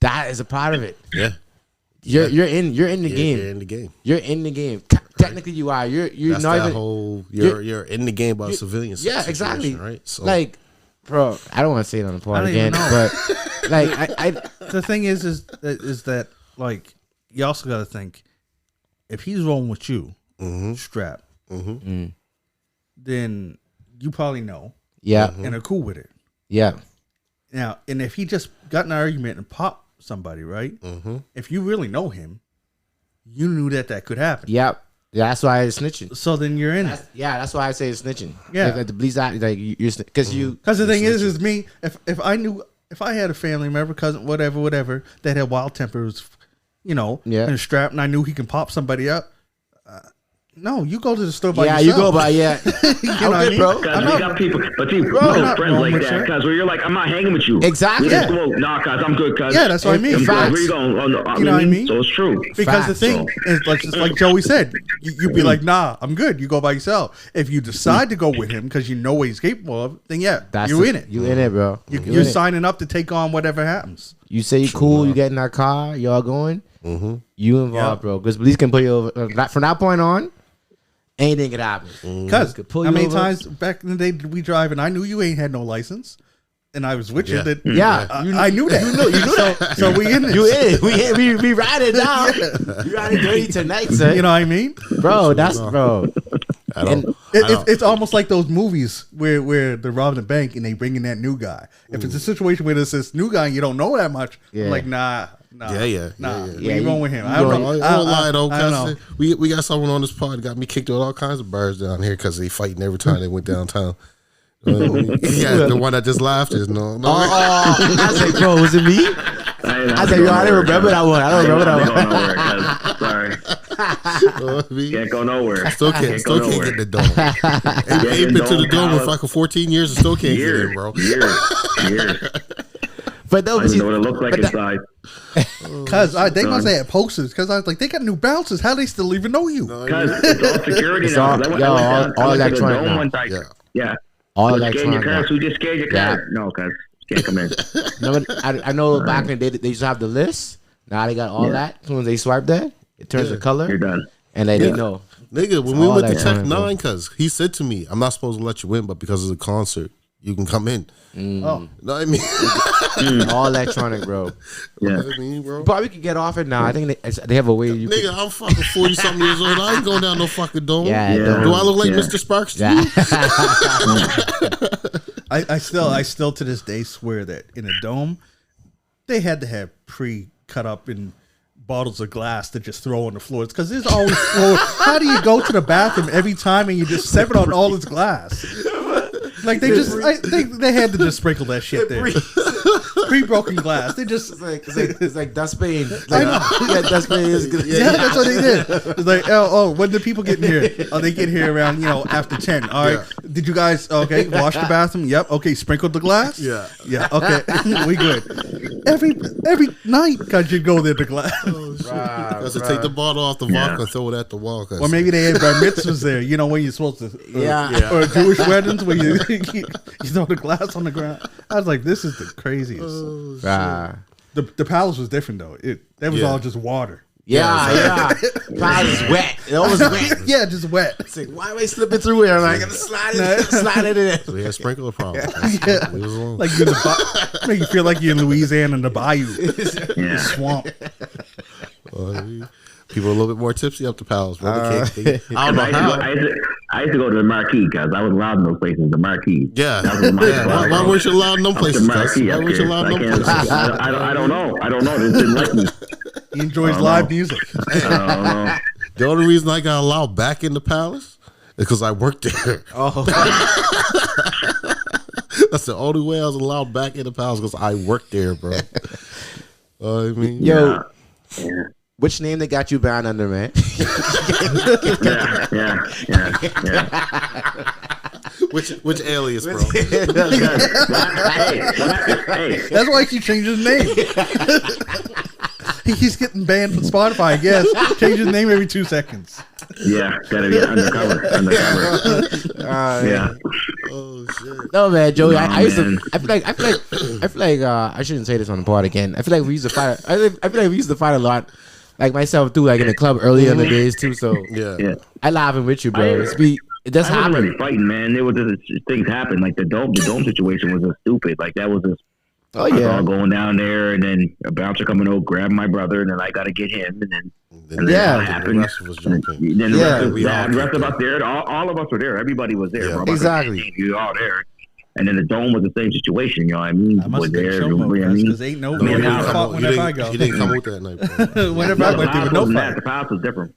that is a part of it. Yeah. You're in the game. You're in the game. You're in the game. Technically, you are. You're That's not that even. whole. You're in the game about civilians. Yeah, exactly. Right. So Like, bro, I don't want to say it on the pod I don't even again, know. but like, I The thing is that like you also got to think if he's rolling with you, strap, then you probably know yeah, and are cool with it. yeah, Now, and if he just got in an argument and popped somebody, right? If you really know him, you knew that could happen. yep. Yeah, that's why it's snitching. So then you're in it. That's why I say it's snitching. Yeah. Like, the police act like you're because you. Because the thing is me, if I had a family member, cousin, whatever, that had wild tempers, and strapped, and I knew he can pop somebody up. No, you go to the store by yourself. You go by you know what I mean, bro. Because we got people, but see, we I'm have not friends wrong like with that. you. Because where you're like, I'm not hanging with you. Exactly. Yeah. Well, nah, cause I'm good. Cause Yeah, that's what I mean. Where Facts. you going? You know what I mean? So it's true. Because Facts. the thing is, just like Joey said, you'd be like, nah, I'm good. You go by yourself. If you decide to go with him because you know what he's capable of, then you're in it. You in it, bro. You're signing up to take on whatever happens. You say you cool. You get in that car. Y'all going. You involved, bro. Because police can put you over. From that point on, anything could happen. Because Could pull how you many over. times back in the day did we drive and I knew you ain't had no license, and I was with you. Yeah. That Yeah, I knew that. You knew that. So we in this. You in it. We ride it now. We ride it dirty tonight, sir. You know what I mean? Bro, that's bro. I don't. It's almost like those movies where they're robbing a bank and they bring in that new guy. If it's a situation where there's this new guy and you don't know that much, Yeah. I'm like, nah. Yeah. We ain't wrong with him. I I don't don't know. lie though, I don't know. cause we got someone on this pod got me kicked with all kinds of birds down here because they fighting every time they went downtown. Yeah, the one that just laughed is no. I was like, bro, was it me? I was like, yo, I didn't remember that one. I don't remember that one. Sorry. Can't go nowhere. Still can't get in the dome. Ain't been to the dome in fucking 14 years and still can't get in, bro. Years. But no, I don't know what it looks like inside. Because they must have had posters. Because I was like, they got new bounces. How they still even know you? Because it's all security It's now. all- all electronic now. One time. Yeah. all Scan your electronic. car. So we just scan your car. Yeah. No, because can't come in. No, I know back in the day they used to have the list. Now they got all that. As soon as they swipe that, it turns the color, You're done. and they know. Nigga, when It's we all went to that Tech time, bro. 9, cuz he said to me, I'm not supposed to let you in, but because of the concert, you can come in. Oh, Know what I mean? All electronic, bro. Know Yeah. what I mean, bro? Probably could get off it now. I think they have a way you. Nigga, I'm fucking 40 something years old. I ain't going down no fucking dome. Yeah, Yeah. Do I look like Yeah. Mr. Sparks to Yeah. you? I still to this day swear that in a dome, they had to have pre-cut up in bottles of glass to just throw on the floors because there's always floor. How do you go to the bathroom every time and you just step it on all this glass? Like they had to just sprinkle that shit there. pre-broken glass. They just It's like dust pain. Yeah, dust pain is good. yeah, that's what they did. It's like, when did people get in here? Oh, they get here around after 10. All right, did you guys wash the bathroom? Yep. Okay, sprinkled the glass. Yeah. Okay, we good. Every night, cause you go there to glass, Because to take the bottle off the vodka and throw it at the wall. or maybe they had bar mitzvahs there. You know when you're supposed to, or Jewish weddings where you throw the glass on the ground. I was like, this is the craziest. The palace was different though. That was all just water. Yeah. Cloud is wet. It always wet. Yeah, just wet. It's like, why am I slipping through here? I'm like, slide it in. So we had sprinkler problem. Yeah. Like you're make you feel like you're in Louisiana in the bayou, the swamp. People are a little bit more tipsy up the palace, bro. I don't know how. I used to go to the Marquee because I was allowed in those places. The Marquee. Yeah. That was my Why weren't you allowed in them places? The Marquee. Why weren't you allowed in them places? I don't know. They didn't like me. He enjoys live music. I don't know. The only reason I got allowed back in the palace is because I worked there. Oh. That's the only way I was allowed back in the palace because I worked there, bro. I mean, Yo, which name they got you banned under, man? Yeah. Which alias, bro? Hey, That's why he changed his name. He's getting banned from Spotify, I guess. Change his name every 2 seconds. yeah, gotta be undercover. Yeah. Oh shit. No, man, Joey. No, I used to. man. I feel like I shouldn't say this on the pod again. I feel like we used to fight. I feel like we used to fight a lot, like myself too, like in the club earlier in the days too. So Yeah. I laughing with you, bro. It does I wasn't happen. really fighting, man. There was just things happen. Like the dome situation was just stupid. Like that was just. Oh I was yeah. all going down there, and then a bouncer coming over, grabbing my brother, and then I got to get him, and then Yeah. what happened. The rest of us jumping. Then the rest of all us there, all of us were there. Everybody was there. Yeah. Bro. Exactly. You were all there. And then the dome was the same situation. You know what I mean? I must Was have been there. show You know what I mean? because ain't no I mean, nobody how- fought whenever I go. You didn't come out that night, bro. Whenever I went, there was no fight. The palace was different.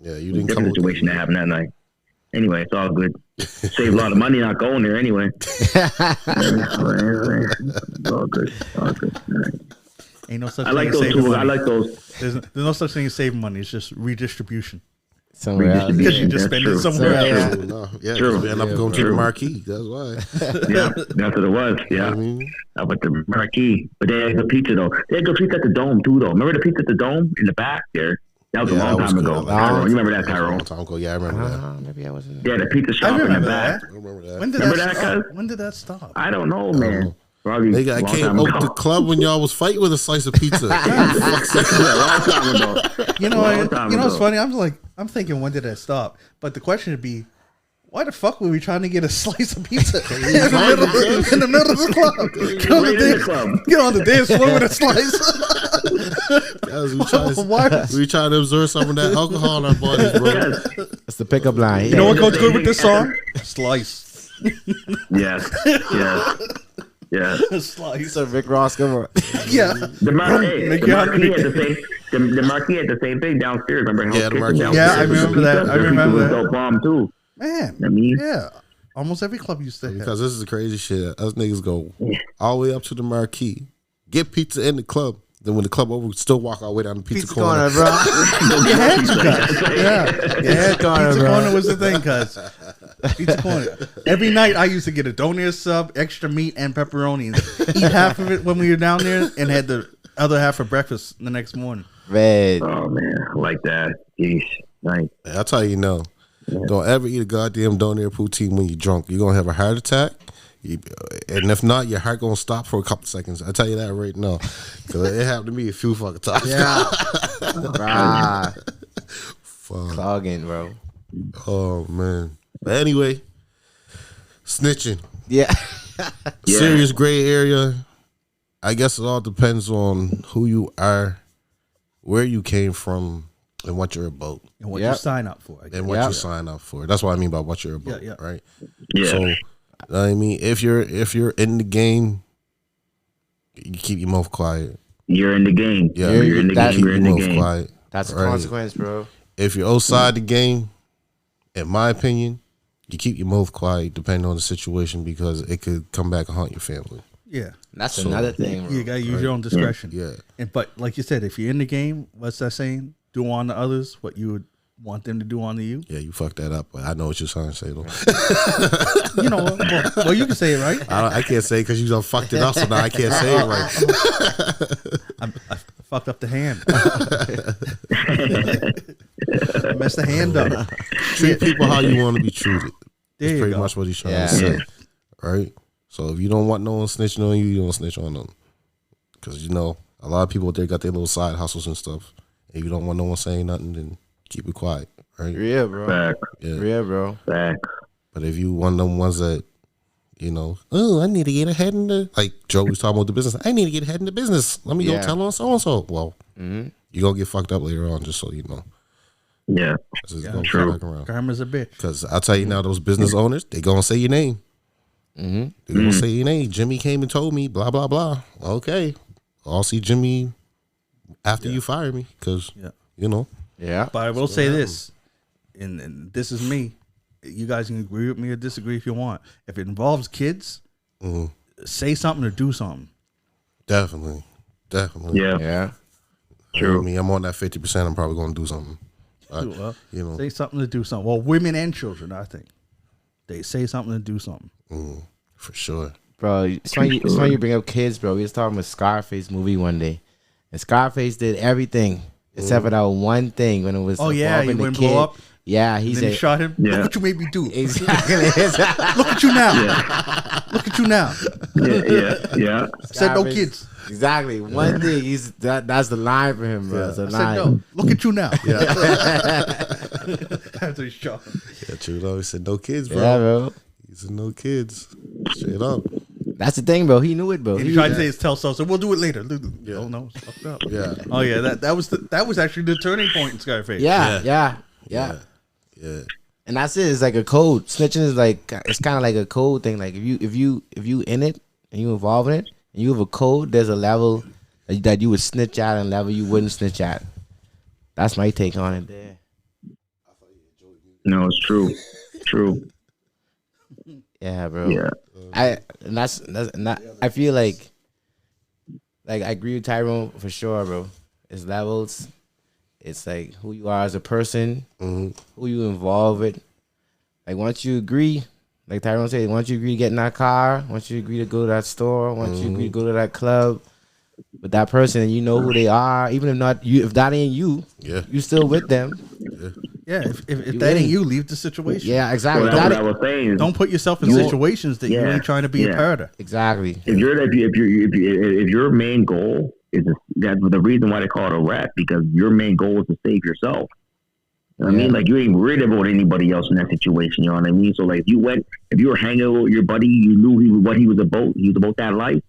Yeah, you didn't come Different out situation that happened that night. Anyway, it's all good. Save a lot of money not going there anyway. It's all good. All good. All right. Ain't no such I thing like as those saving too. money. I like those. There's no such thing as saving money. It's just redistribution. Somewhere else. Because you That's just spend true. it somewhere That's else. true. No, yeah, True. we end up Yeah, going to bro. the Marquee. That's why. Yeah, that's what it was. Yeah. I mean, I went to Marquee. But they had good pizza though. They had good pizza at the Dome too though. Remember the pizza at the Dome in the back there? That was a long time ago. good. Tyrone, you remember that, That was a Tyrone? long time ago. Yeah, I remember that. Maybe I wasn't. Yeah, the pizza shop in the remember back. that. I remember that. When did Remember that that, stop? cuz? When did that stop? I don't know, man. Probably Nigga, I a long came time out ago. the club when y'all was fighting with a slice of pizza. Yeah, a long time ago. You know, Long time you know what's ago. funny? I'm thinking, when did that stop? But the question would be, why the fuck were we trying to get a slice of pizza in the middle of the club? Get on Right in the club. Get on the dance floor with a slice. Guys, Why? we trying to absorb some of that alcohol in our bodies, bro. That's the pickup line. You know what goes good with this song? Slice. Yes. Slice. So Rick Ross, come on. Yeah. The Marquee, Make the you Marquee hungry. had the same. The Marquee had the same thing downstairs. Remember? Yeah, the Marquee. Yeah, I remember that. I remember that. Dope bomb too. Man. I mean, Yeah. Almost every club used to have. Because this is the crazy shit. Us niggas go all the way up to the Marquee, get pizza in the club. Then when the club over, we still walk our way down the pizza, Pizza corner. corner, bro. You had to, cuz. Yeah. corner, Pizza bro. corner was the thing, cuz. Pizza corner. Every night I used to get a donair sub, extra meat, and pepperoni. Eat half of it when we were down there and had the other half for breakfast the next morning. Man. oh man, I like that. Jeez, nice. I'll tell you no. Don't ever eat a goddamn donair poutine when you're drunk. You're going to have a heart attack. And if not, your heart going to stop for a couple seconds. I tell you that right now. Because it happened to me a few fucking times. Yeah. Bruh. Fuck. Clogging, bro. Oh, man. But anyway, snitching. Yeah. Yeah. Serious gray area. I guess it all depends on who you are, where you came from, and what you're about. And what Yep. you sign up for. I guess. And what you sign up for. That's what I mean by what you're about, Yeah. right? Yeah. So, I mean, if you're in the game, you keep your mouth quiet. You're in the game. Yeah, You're in the That's- game. You're in the Keep your mouth game. quiet. That's a Right. consequence, bro. If you're outside the game, in my opinion, you keep your mouth quiet depending on the situation because it could come back and haunt your family. Yeah. That's another thing, bro. You gotta use your own discretion. Yeah. But like you said, if you're in the game, what's that saying? Do on to others what you would want them to do on to you. Yeah, you fucked that up, but I know what you're trying to say though. You know, well, you can say it right. I can't say because you done fucked it up, so now I can't say it right. I fucked up the hand. I messed the hand up. Treat people how you want to be treated. There That's you pretty go. much what he's trying to say, right? So if you don't want no one snitching on you, you don't snitch on them, because you know a lot of people out there got their little side hustles and stuff. If you don't want no one saying nothing, then keep it quiet, right? Yeah, bro. Back. Yeah. Yeah, bro. Back. But if you one of them ones that, you know, oh, I need to get ahead in the, like Joe was talking about the business. I need to get ahead in the business. Let me go tell on so and so. Well, you're gonna get fucked up later on, just so you know. Yeah. This is Yeah, gonna true. come back around. Karma's a bitch. Because I'll tell you now, those business owners, they gonna say your name. They're gonna say your name. Jimmy came and told me, blah blah blah. Okay, I'll see Jimmy after you fire me, because you know. Yeah. But I will say this, and this is me. You guys can agree with me or disagree if you want. If it involves kids, say something or do something. Definitely. Yeah. Yeah. True. I mean, I'm on that 50%. I'm probably gonna do something. Well, You know. say something to do something. Well, women and children, I think. They say something to do something. For sure. Bro, it's funny you bring up kids, bro. We was talking about Scarface movie one day. And Scarface did everything except for that one thing when it was Oh, yeah, he involving the wouldn't kid. blow up? Yeah, he And then said he shot him. Yeah. Look what you made me do. exactly. Look at you now. Look at you now. Yeah. Said no Scarface. kids. Exactly. One thing he's that's the line for him, bro. It's a I line. said no. Look at you now. After he shot him. Yeah, true though. He said no kids, bro. Yeah, bro. He said no kids. Straight up. That's the thing, bro. He knew it, bro. He tried to say it's tell so we'll do it later. Oh no, it's fucked up. Yeah. Oh yeah, that was actually the turning point in Scarface. Yeah. Yeah. And that's it. It's like a code. Snitching is like it's kind of like a code thing. Like if you in it and you involved in it and you have a code, there's a level that you would snitch at and level you wouldn't snitch at. That's my take on it. There. No, it's true. True. Yeah, bro. Yeah. I feel like I agree with Tyrone for sure, bro. It's levels. It's like who you are as a person, who you involve with. Like once you agree, like Tyrone said, once you agree to get in that car, once you agree to go to that store, once you agree to go to that club with that person, and you know who they are, even if not you, if that ain't you, you still with them. Yeah, if that ain't you, leave the situation. Yeah, exactly. Well, that's what I was saying. Don't put yourself in situations that you ain't trying to be a part of. Exactly. If your main goal is that's the reason why they call it a rap, because your main goal is to save yourself. You know what I mean? Like you ain't worried about anybody else in that situation. You know what I mean? So like if you were hanging out with your buddy, you knew what he was about. He was about that life,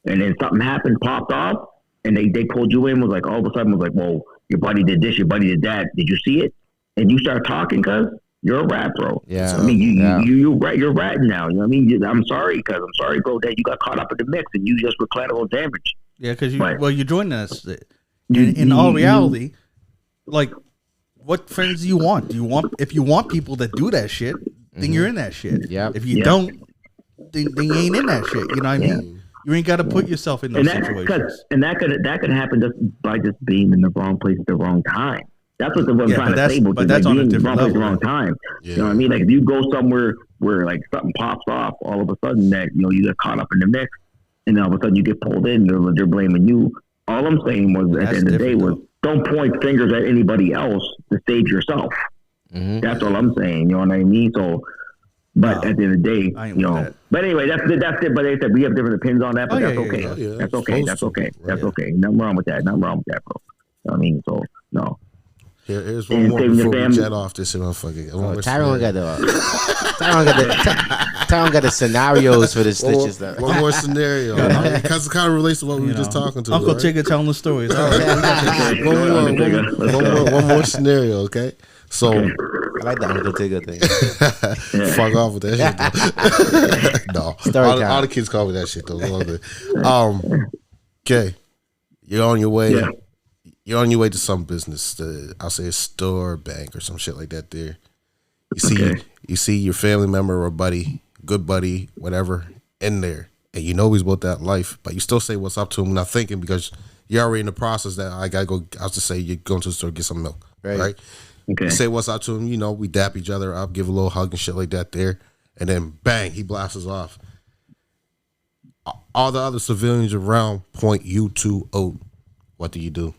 and then something happened, popped off, and they pulled you in. Was like all of a sudden was like, whoa, your buddy did this, your buddy did that. Did you see it? And you start talking because you're a rat, bro. Yeah. I mean, you're ratting now. You know what I mean? I'm sorry, bro, that you got caught up in the mix and you just were collateral damage. Yeah, because you joined us. In all reality, like, what friends do you want? If you want people that do that shit, then you're in that shit. Yep. If you don't, then you ain't in that shit. You know what I mean? You ain't got to put yourself in those situations. And that could happen just by just being in the wrong place at the wrong time. That's what I'm trying to say. But that's on a different level. At the wrong time. Yeah. You know what I mean? Like if you go somewhere where like something pops off, all of a sudden that you get caught up in the mix, and all of a sudden you get pulled in, they're blaming you. All I'm saying was at the end of the day was don't point fingers at anybody else to save yourself. That's all I'm saying. You know what I mean? So, but at the end of the day, But anyway, that's it. But they said we have different opinions on that, but that's okay. That's okay. That's okay. That's okay. Nothing wrong with that. Nothing wrong with that, bro. You know what I mean? So no. Here's one more before we jet off this motherfucker. Tyrone got the scenarios for the snitches. One more scenario. Because it kind of relates to what we were just talking to. Uncle right? Tigger telling the stories. One more scenario, okay? So I like the Uncle Tigger thing. fuck off with that shit, though. No. All the kids call me that shit, though. Okay. You're on your way. Yeah. You're on your way to some business, I'll say a store, bank, or some shit like that there. You see your family member or buddy, good buddy, whatever, in there. and you know he's about that life, but you still say what's up to him, not thinking because you're already in the process that I gotta go. I was to say you're going to the store to get some milk, right? Okay. You say what's up to him, you know, we dap each other up, give a little hug and shit like that there, and then bang, he blasts us off. All the other civilians around point you to out. What do you do?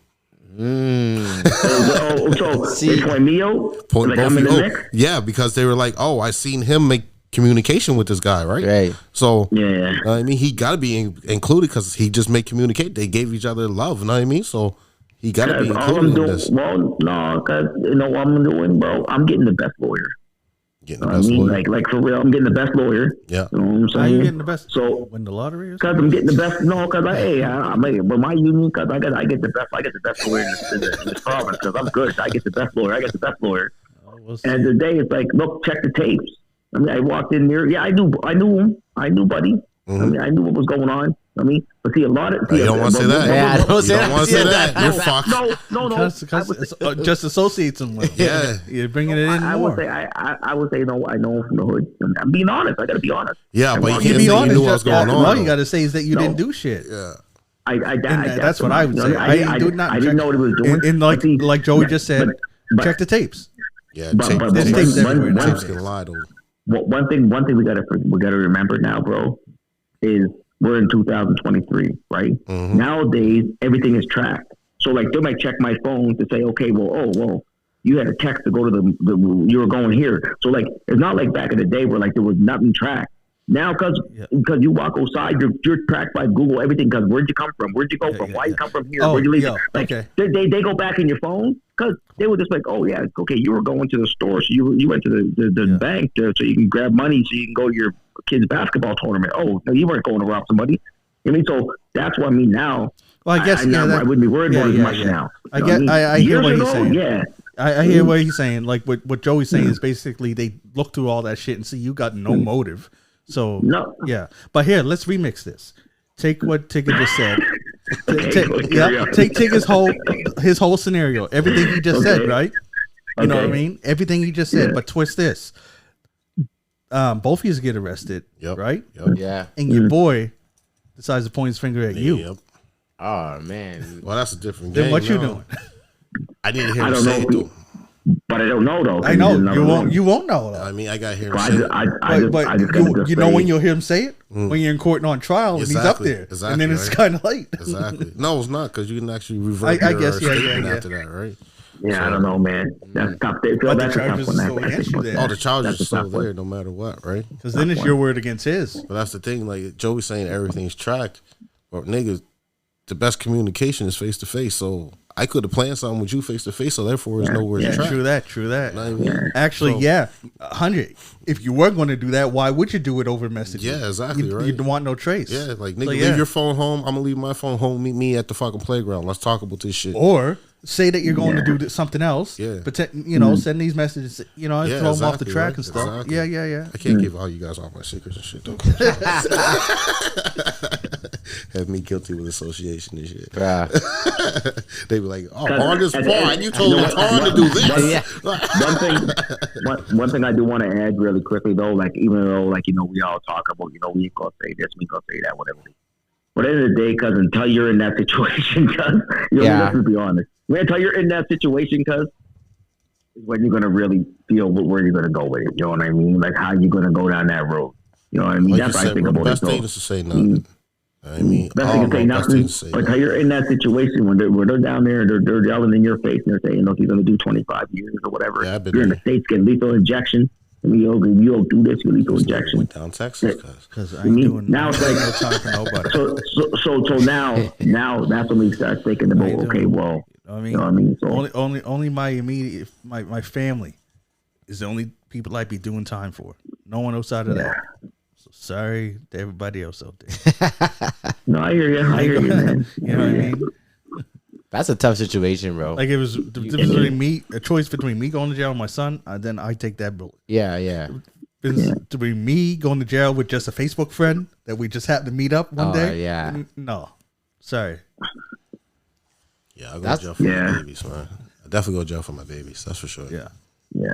So see, point me out? Point like both I'm in you the out. mix? Yeah, because they were like, oh, I seen him make communication with this guy, right? Right. So, Yeah. I mean, he got to be included because he just made communicate. They gave each other love, you know what I mean? So, he got to be all included I'm in doing, this. well, no, because you know what I'm doing, bro? I'm getting the best lawyer. Getting the best lawyer. Like for real, I'm getting the best lawyer. Yeah. You know what I'm saying? How you getting the best? So Win the lottery or because something? I'm getting the best. No, because but my union, because I get the best. I get the best lawyer in this province because I'm good. I get the best lawyer. We'll see. And today it's like, look, check the tapes. I mean, I walked in there. Yeah, I knew him. I knew Buddy. Mm-hmm. I mean, I knew what was going on. I mean, but see, a lot of... You don't want to say that. Yeah, You don't want to say that. You're fucked. No. Because just associates them with. Yeah. You're bringing it in I more. would say, I would say, no, I know from the hood. I'm being honest. I got to be honest. Yeah, but you You can't be say you honest, knew what was going on. all you though. got to say is that you No. didn't do shit. Yeah. That's what I would say. I did not. I didn't know what he was doing. And like Joey just said, but- check the tapes. Yeah, But- tape, but- There's tapes, tapes everywhere tapes nowadays. can lie, though. One thing we gotta remember now, bro, is we're in 2023, right? Mm-hmm. Nowadays, everything is tracked. So like they might check my phone to say, okay, well, you had a text to go to the you were going here. So like it's not like back in the day where like there was nothing tracked. Now, because you walk outside, you're tracked by Google, everything. Because where'd you come from? Where'd you go from? Why you come from here? Where'd you leave? Like they go back in your phone because they were just like, oh yeah, okay, you were going to the store, so you went to the bank so you can grab money so you can go to your kid's basketball tournament. Oh no, you weren't going to rob somebody. I mean, so that's what I mean now. Well, I guess I wouldn't be worried about it as much now. I hear what he's saying. Yeah. I hear what he's saying. Like what Joey's saying is basically they look through all that shit and see you got no motive. So No. yeah, but here let's remix this. Take what Tigger just said. Take his whole scenario, everything he just said, right? You know what I mean? Everything he just said, but twist this. Both of you get arrested, right? Yep. Yeah. And your boy decides to point his finger at you. Yep. Oh man. Well, that's a different game. Then what you now. doing? I need to hear I him don't say know it, though. But I don't know though. I know you won't know though. I mean, I got to hear him I say just, it. I just But you know say- when you'll hear him say it when you're in court and on trial and he's up there, and then it's kind of late. Exactly. No, it's not because you can actually revert I your guess, statement after that, right? Yeah, I don't know, man. That's tough. But the That's a tough charges one. is still against you there. Oh, the charges That's are a still tough one. there no matter what, right? Because then it's your word against his. But that's the thing. Like Joey's saying, everything's tracked. But niggas, the best communication is face to face. So I could have planned something with you face to face. So therefore, there's nowhere to track. True that. True that. You know what I mean? Actually, So- yeah, 100. If you were going to do that, why would you do it over messaging? Yeah, exactly, You, right. You'd want no trace. Yeah, like nigga, So, leave your phone home. I'm gonna leave my phone home. Meet me at the fucking playground. Let's talk about this shit. Or say that you're going to do something else. Yeah. But send these messages. Yeah, throw them off the exactly, track right? and stuff. Exactly. Yeah. I can't give all you guys all my secrets and shit though. Have me guilty with association and shit. Bruh. They be like, "Oh, on this far, and you told Tarn to do this." One thing I do want to add really quickly though, like even though like we all talk about we ain't gonna say this, we gonna say that, whatever. But at the end of the day, cuz until you're in that situation, cuz let's be honest. Until you're in that situation, cuz is when you're gonna really feel where you're gonna go with it. You know what I mean? Like how you gonna go down that road. You know what I mean? Like That's you what I said, think bro, the about it. best thing is to say nothing. I mean, Best thing to say nothing. But until you're in that situation when they're down there and they're yelling in your face and they're saying, "Look, you're gonna do 25 years or whatever." Yeah, I've been you're in the States getting lethal injection. I mean, you don't do this, you lethal injection. Went down Texas, cuz. Because I ain't doing now it's like no time for nobody. So now that's when we start thinking about okay, well, You know what I mean? So only my immediate my family is the only people I'd be doing time for. No one outside of that. So sorry to everybody else out there. No, I hear you, man. You know what I mean? That's a tough situation, bro. Like it was a choice between me going to jail and my son, then I take that bullet. Yeah. To be me going to jail with just a Facebook friend that we just happened to meet up one day. Yeah. No, sorry. Yeah, I'll go to jail for my babies, man. I definitely go to jail for my babies. That's for sure. Yeah. Yeah.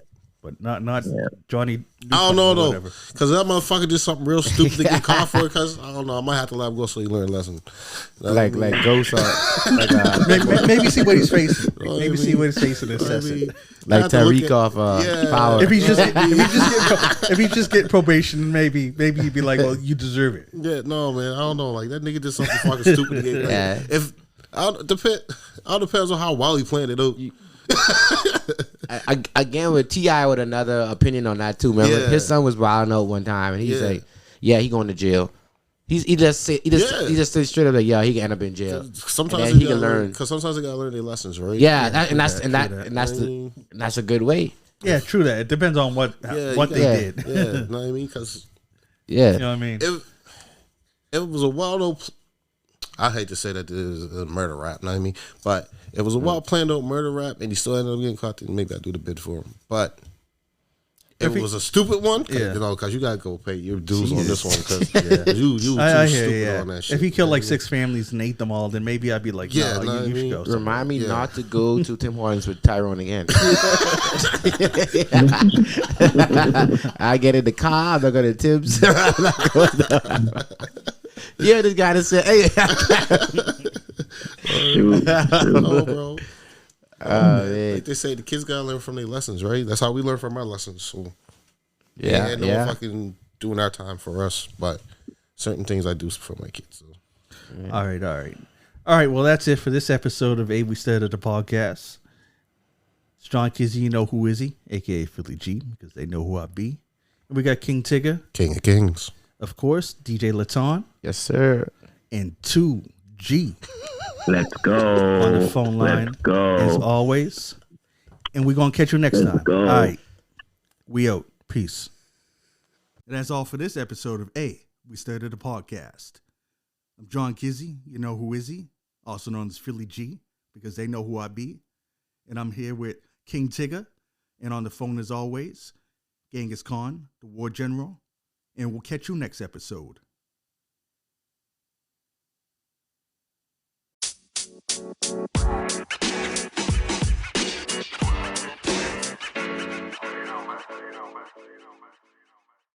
but not Johnny. I don't know or though, whatever. because that motherfucker did something real stupid to get caught for it. Because I don't know, I might have to let him go so he learn a lesson. Like Ghost, like Maybe see what he's facing. know what Maybe I see mean? what he's facing and assess it. like I have to look Tariq at- off Power. If he just get probation, maybe he'd be like, well, you deserve it. Yeah, no, man, I don't know. Like that nigga did something fucking stupid to get. Like, Yeah. If all depends on how well he planned it out. Again with T.I. with another opinion on that too. Remember, Yeah. his son was wilding out one time, and he's like, "Yeah, he going to jail." He just said straight up like, "Yeah, he can end up in jail." Sometimes And they he gotta can learn. because sometimes they gotta learn their lessons, right? Yeah, true and that's a good way. Yeah, true that. It depends on what Yeah, they yeah. did. Yeah, you know what I mean? Because Yeah, You know what I mean? it was a wild old. I hate to say that this is a murder rap, you know what I mean? But it was a well planned out murder rap, and he still ended up getting caught. Then maybe I do the bid for him. But if it was a stupid one, Yeah. you know, because you gotta go pay your dues on this one. Because you too I hear stupid you, yeah. on that shit. If he killed like you know 6 families and ate them all, then maybe I'd be like, Yeah, no, know what I you should mean? go. somewhere. remind me Yeah. not to go to Tim Hortons with Tyrone again. I get in the car. I'm not going to Tim's. Yeah, this guy that said, "Hey." Shoot. Oh, bro. Man. Like they say, the kids gotta learn from their lessons, right? That's how we learn from our lessons. So Yeah, no yeah. fucking doing our time for us, but certain things I do for my kids. So. All right. Well, that's it for this episode of A We Started the Podcast. It's John Kizzy, you know who is he, aka Philly G, because they know who I be. And we got King Tigger, King of Kings. of course, DJ Laton, Yes, sir. and 2G Let's go. on the phone line Let's go. as always. And we're gonna catch you next Let's time. go. All right. We out. Peace. And that's all for this episode of A We Started the Podcast. I'm John Kizzy, you know who is he, also known as Philly G, because they know who I be. And I'm here with King Tigger, and on the phone as always, Genghis Khan, the war general. And we'll catch you next episode.